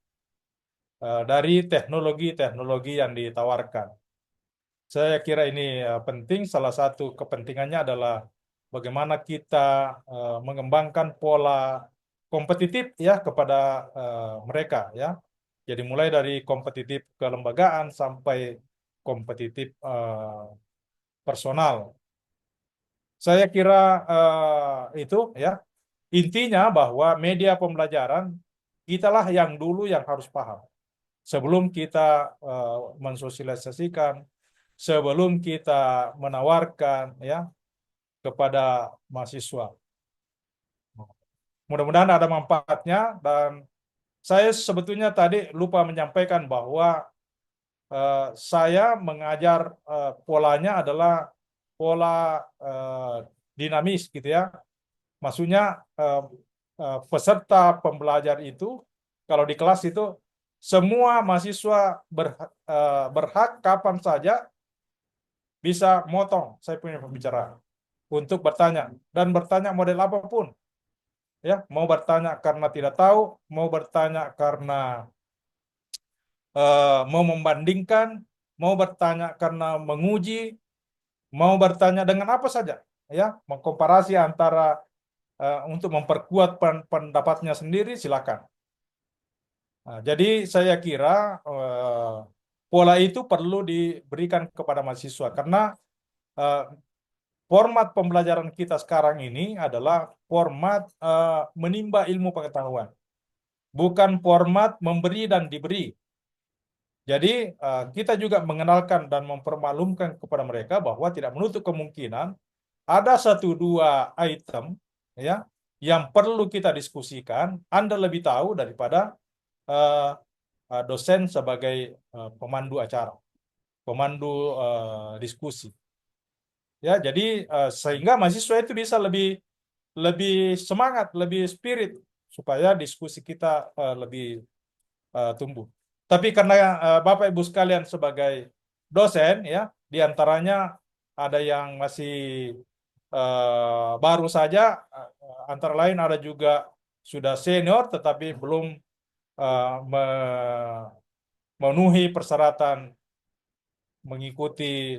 dari teknologi-teknologi yang ditawarkan. Saya kira ini penting. Salah satu kepentingannya adalah bagaimana kita mengembangkan pola kompetitif ya kepada mereka ya. Jadi mulai dari kompetitif kelembagaan sampai kompetitif personal. Saya kira itu ya intinya bahwa media pembelajaran kitalah yang dulu yang harus paham sebelum kita mensosialisasikan, sebelum kita menawarkan ya kepada mahasiswa. Mudah-mudahan ada manfaatnya dan saya sebetulnya tadi lupa menyampaikan bahwa saya mengajar polanya adalah pola dinamis gitu ya. Maksudnya peserta pembelajar itu kalau di kelas itu semua mahasiswa berhak kapan saja bisa motong saya punya pembicaraan untuk bertanya dan bertanya model apapun ya mau bertanya karena tidak tahu mau bertanya karena mau membandingkan mau bertanya karena menguji mau bertanya dengan apa saja ya mengkomparasi antara untuk memperkuat pendapatnya sendiri silakan. Nah, jadi saya kira pola itu perlu diberikan kepada mahasiswa karena eh, format pembelajaran kita sekarang ini adalah format menimba ilmu pengetahuan, bukan format memberi dan diberi. Jadi kita juga mengenalkan dan mempermaklumkan kepada mereka bahwa tidak menutup kemungkinan ada satu dua item ya yang perlu kita diskusikan. Anda lebih tahu daripada eh, dosen sebagai pemandu acara, pemandu diskusi. Ya, jadi sehingga mahasiswa itu bisa lebih lebih semangat, lebih spirit supaya diskusi kita lebih tumbuh. Tapi karena Bapak Ibu sekalian sebagai dosen ya, diantaranya ada yang masih baru saja, antara lain ada juga sudah senior tetapi belum memenuhi persyaratan mengikuti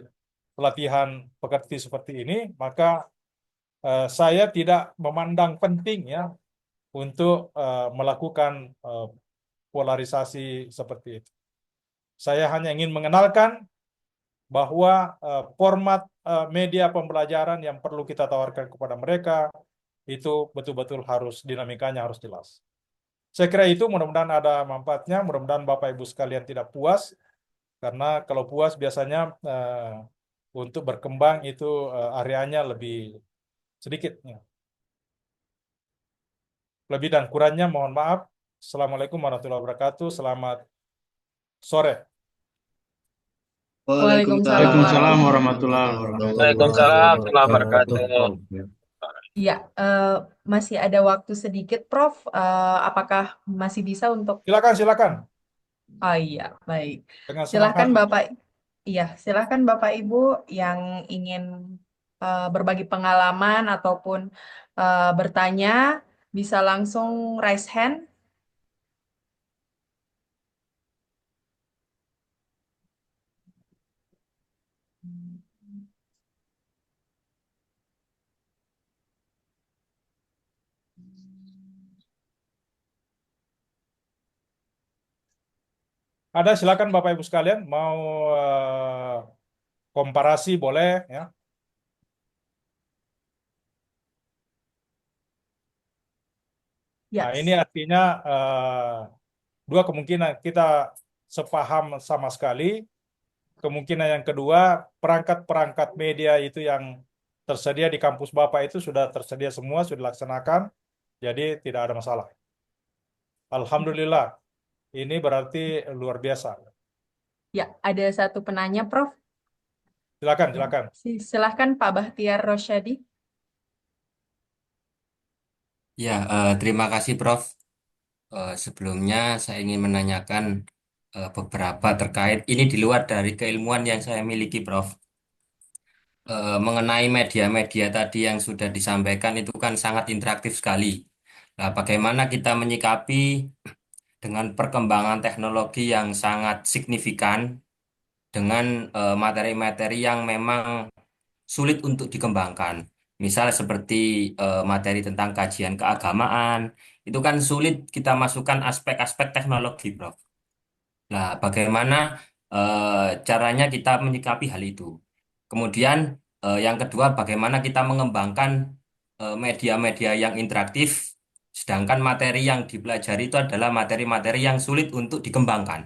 pelatihan pekerti seperti ini, maka saya tidak memandang penting ya untuk melakukan polarisasi seperti itu. Saya hanya ingin mengenalkan bahwa format media pembelajaran yang perlu kita tawarkan kepada mereka itu betul-betul harus dinamikanya harus jelas. Saya kira itu mudah-mudahan ada manfaatnya, mudah-mudahan Bapak Ibu sekalian tidak puas karena kalau puas biasanya untuk berkembang itu areanya lebih sedikit. Ya. Lebih dan kurangnya mohon maaf. Assalamualaikum warahmatullahi wabarakatuh. Selamat sore. Waalaikumsalam Waalaikumsalam warahmatullahi warahmatullahi Waalaikumsalam warahmatullahi wabarakatuh. wabarakatuh. Iya, masih ada waktu sedikit, Prof. Apakah masih bisa untuk? Silakan, silakan. Oh iya, baik. Dengan senang Silahkan hati. Bapak. Iya, silahkan Bapak Ibu yang ingin berbagi pengalaman ataupun bertanya bisa langsung raise hand. Ada silakan Bapak Ibu sekalian mau komparasi boleh ya. Nah, ini Yes. artinya dua kemungkinan kita sepaham sama sekali kemungkinan yang kedua, perangkat-perangkat media itu yang tersedia di kampus Bapak itu sudah tersedia semua, sudah dilaksanakan, jadi tidak ada masalah. Alhamdulillah, ini berarti luar biasa. Ya, ada satu penanya, Prof. Silakan, Ya. silakan. Silahkan Pak Bahtiar Rosyadi. Ya, terima kasih Prof. Sebelumnya saya ingin menanyakan beberapa terkait ini di luar dari keilmuan yang saya miliki, Prof. Mengenai media-media tadi yang sudah disampaikan itu kan sangat interaktif sekali. Nah, bagaimana kita menyikapi dengan perkembangan teknologi yang sangat signifikan dengan materi-materi yang memang sulit untuk dikembangkan. Misal seperti materi tentang kajian keagamaan, itu kan sulit kita masukkan aspek-aspek teknologi, Prof. Nah, bagaimana caranya kita menyikapi hal itu? Kemudian yang kedua, bagaimana kita mengembangkan media-media yang interaktif, sedangkan materi yang dipelajari itu adalah materi-materi yang sulit untuk dikembangkan.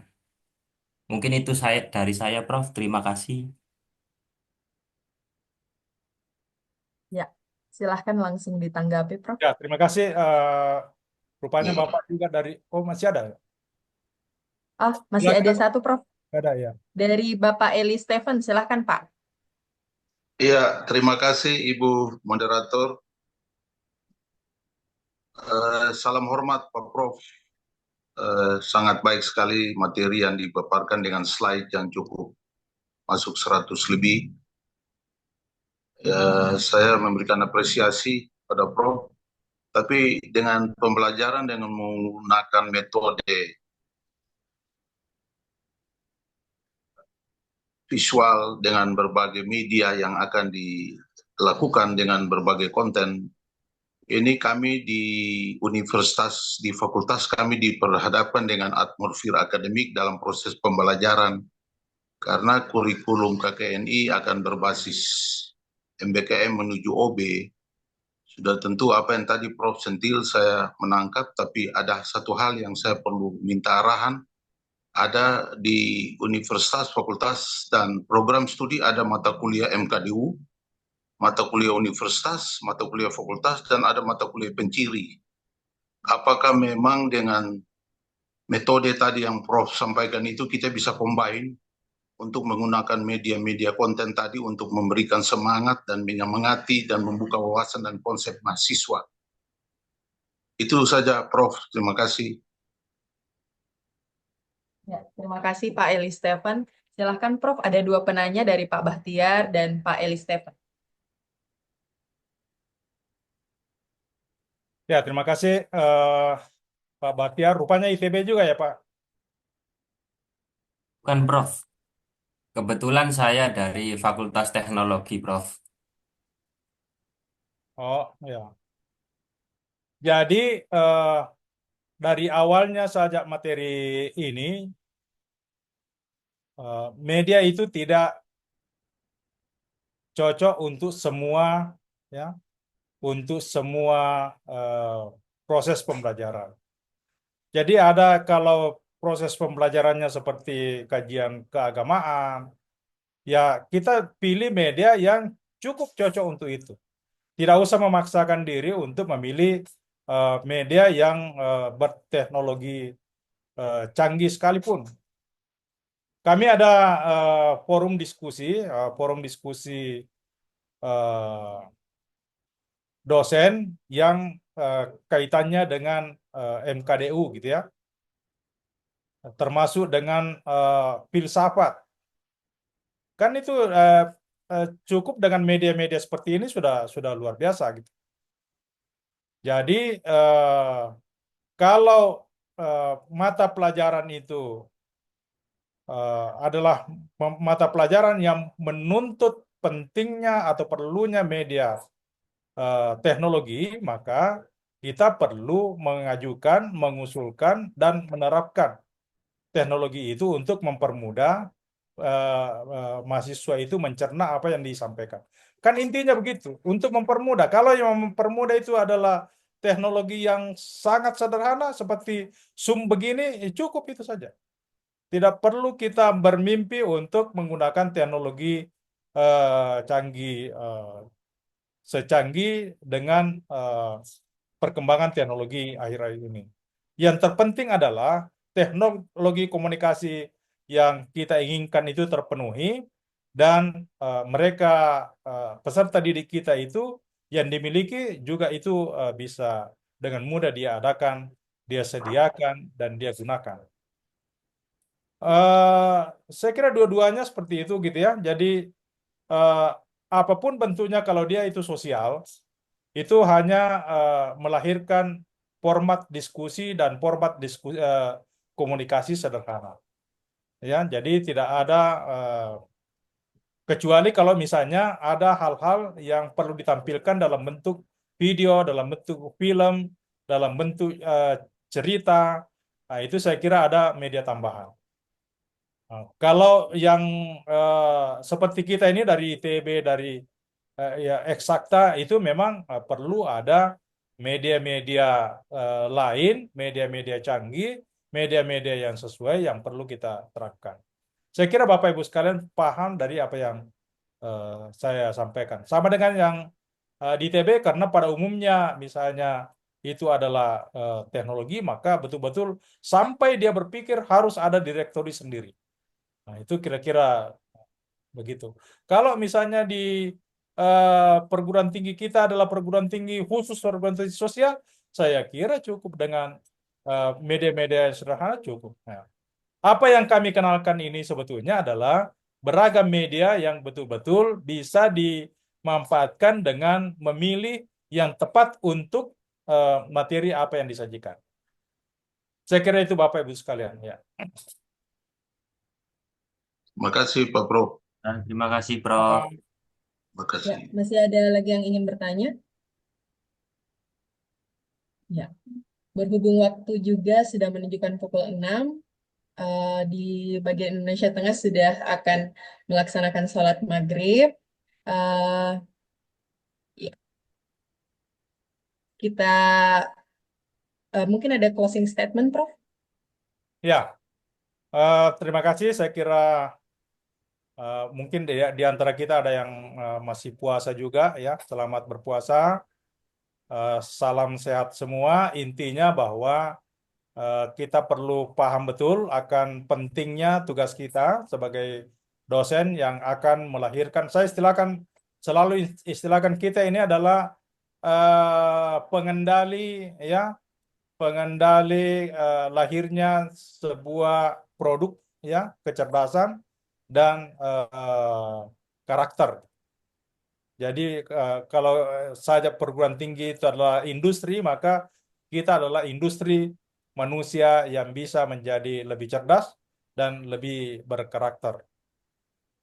Mungkin itu dari saya, Prof. Terima kasih. Ya, silahkan langsung ditanggapi, Prof. Ya, terima kasih. Rupanya Bapak juga dari, oh masih ada ya? Oh, masih ada Silakan. satu, Prof. Ada ya. Dari Bapak Eli Stephen, silahkan, Pak. Iya, terima kasih Ibu Moderator. Salam hormat Pak Prof. Sangat baik sekali materi yang dipaparkan dengan slide yang cukup masuk 100 lebih. Saya memberikan apresiasi pada Prof. Tapi dengan pembelajaran dengan menggunakan metode visual dengan berbagai media yang akan dilakukan dengan berbagai konten. Ini kami di universitas, di fakultas kami diperhadapkan dengan atmosfer akademik dalam proses pembelajaran. Karena kurikulum KKNI akan berbasis MBKM menuju OB. Sudah tentu apa yang tadi Prof. Sentil saya menangkap, tapi ada satu hal yang saya perlu minta arahan. Ada di universitas, fakultas, dan program studi ada mata kuliah MKDU, mata kuliah universitas, mata kuliah fakultas, dan ada mata kuliah penciri. Apakah memang dengan metode tadi yang Prof sampaikan itu kita bisa combine untuk menggunakan media-media konten tadi untuk memberikan semangat dan menyemangati dan membuka wawasan dan konsep mahasiswa. Itu saja Prof, terima kasih. Ya, terima kasih Pak Eli Stephen. Silahkan, Prof. Ada dua penanya dari Pak Bahtiar dan Pak Eli Stephen. Ya, terima kasih Pak Bahtiar. Rupanya ITB juga ya, Pak? Bukan, Prof. Kebetulan saya dari Fakultas Teknologi, Prof. Oh, ya. Jadi dari awalnya saja materi ini, media itu tidak cocok untuk semua, ya, untuk semua proses pembelajaran. Jadi ada kalau proses pembelajarannya seperti kajian keagamaan, ya kita pilih media yang cukup cocok untuk itu. Tidak usah memaksakan diri untuk memilih media yang berteknologi canggih sekalipun. Kami ada forum diskusi dosen yang kaitannya dengan MKDU gitu ya, termasuk dengan filsafat. Kan itu cukup dengan media-media seperti ini sudah luar biasa gitu. Jadi kalau mata pelajaran itu adalah mata pelajaran yang menuntut pentingnya atau perlunya media teknologi, maka kita perlu mengajukan, mengusulkan, dan menerapkan teknologi itu untuk mempermudah mahasiswa itu mencerna apa yang disampaikan. Kan intinya begitu, untuk mempermudah. Kalau yang mempermudah itu adalah teknologi yang sangat sederhana seperti Zoom begini, cukup itu saja. Tidak perlu kita bermimpi untuk menggunakan teknologi canggih secanggih dengan perkembangan teknologi akhir-akhir ini. Yang terpenting adalah teknologi komunikasi yang kita inginkan itu terpenuhi dan mereka peserta didik kita itu yang dimiliki juga itu bisa dengan mudah dia adakan, dia sediakan, dan dia gunakan. Saya kira dua-duanya seperti itu gitu ya. Jadi apapun bentuknya kalau dia itu sosial, itu hanya melahirkan format diskusi dan format komunikasi sederhana. Ya, jadi tidak ada kecuali kalau misalnya ada hal-hal yang perlu ditampilkan dalam bentuk video, dalam bentuk film, dalam bentuk cerita. Nah, itu saya kira ada media tambahan. Kalau yang seperti kita ini dari ITB, dari ya eksakta, itu memang perlu ada media-media lain, media-media canggih, media-media yang sesuai yang perlu kita terapkan. Saya kira Bapak Ibu sekalian paham dari apa yang saya sampaikan. Sama dengan yang di ITB, karena pada umumnya misalnya itu adalah teknologi, maka betul-betul sampai dia berpikir harus ada direktori sendiri. Nah, itu kira-kira begitu. Kalau misalnya di perguruan tinggi kita adalah perguruan tinggi khusus perguruan tinggi sosial, saya kira cukup dengan media-media sederhana cukup. Nah, apa yang kami kenalkan ini sebetulnya adalah beragam media yang betul-betul bisa dimanfaatkan dengan memilih yang tepat untuk materi apa yang disajikan. Saya kira itu Bapak Ibu sekalian ya. Terima kasih Pak Prof. Terima kasih, Prof. Terima Ya, kasih. masih ada lagi yang ingin bertanya? Ya, berhubung waktu juga sudah menunjukkan pukul 6, di bagian Indonesia Tengah sudah akan melaksanakan sholat maghrib. Ya, kita mungkin ada closing statement, Prof? Ya, terima kasih. Saya kira mungkin di antara kita ada yang masih puasa juga ya. Selamat berpuasa. Salam sehat semua. Intinya bahwa kita perlu paham betul akan pentingnya tugas kita sebagai dosen yang akan melahirkan. Saya selalu istilahkan kita ini adalah pengendali ya, pengendali lahirnya sebuah produk ya, kecerdasan dan karakter. Jadi kalau saja perguruan tinggi itu adalah industri, maka kita adalah industri manusia yang bisa menjadi lebih cerdas dan lebih berkarakter.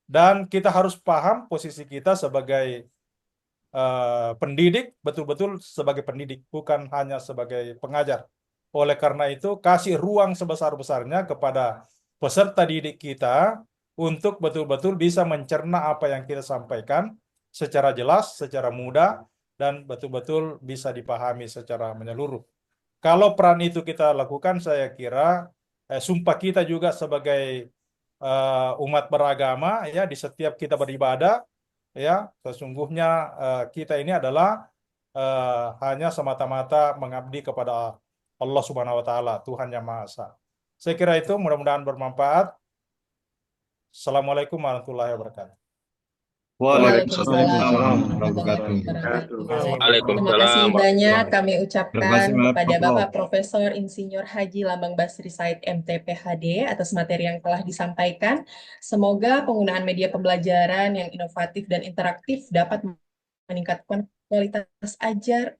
Dan kita harus paham posisi kita sebagai pendidik, betul-betul sebagai pendidik, bukan hanya sebagai pengajar. Oleh karena itu, kasih ruang sebesar-besarnya kepada peserta didik kita untuk betul-betul bisa mencerna apa yang kita sampaikan secara jelas, secara mudah, dan betul-betul bisa dipahami secara menyeluruh. Kalau peran itu kita lakukan, saya kira sumpah kita juga sebagai umat beragama ya, di setiap kita beribadah ya, sesungguhnya kita ini adalah hanya semata-mata mengabdi kepada Allah Subhanahu wa taala, Tuhan yang Maha Esa. Saya kira itu mudah-mudahan bermanfaat. Assalamualaikum warahmatullahi wabarakatuh. Waalaikumsalam warahmatullahi warahmatullahi wabarakatuh. wabarakatuh. Waalaikumsalam Terima kasih banyak kami Terima ucapkan kasih kepada Prof. Bapak Profesor Insinyur Haji Lambang Basri Said MTPHD atas materi yang telah disampaikan. Semoga penggunaan media pembelajaran yang inovatif dan interaktif dapat meningkatkan kualitas ajar,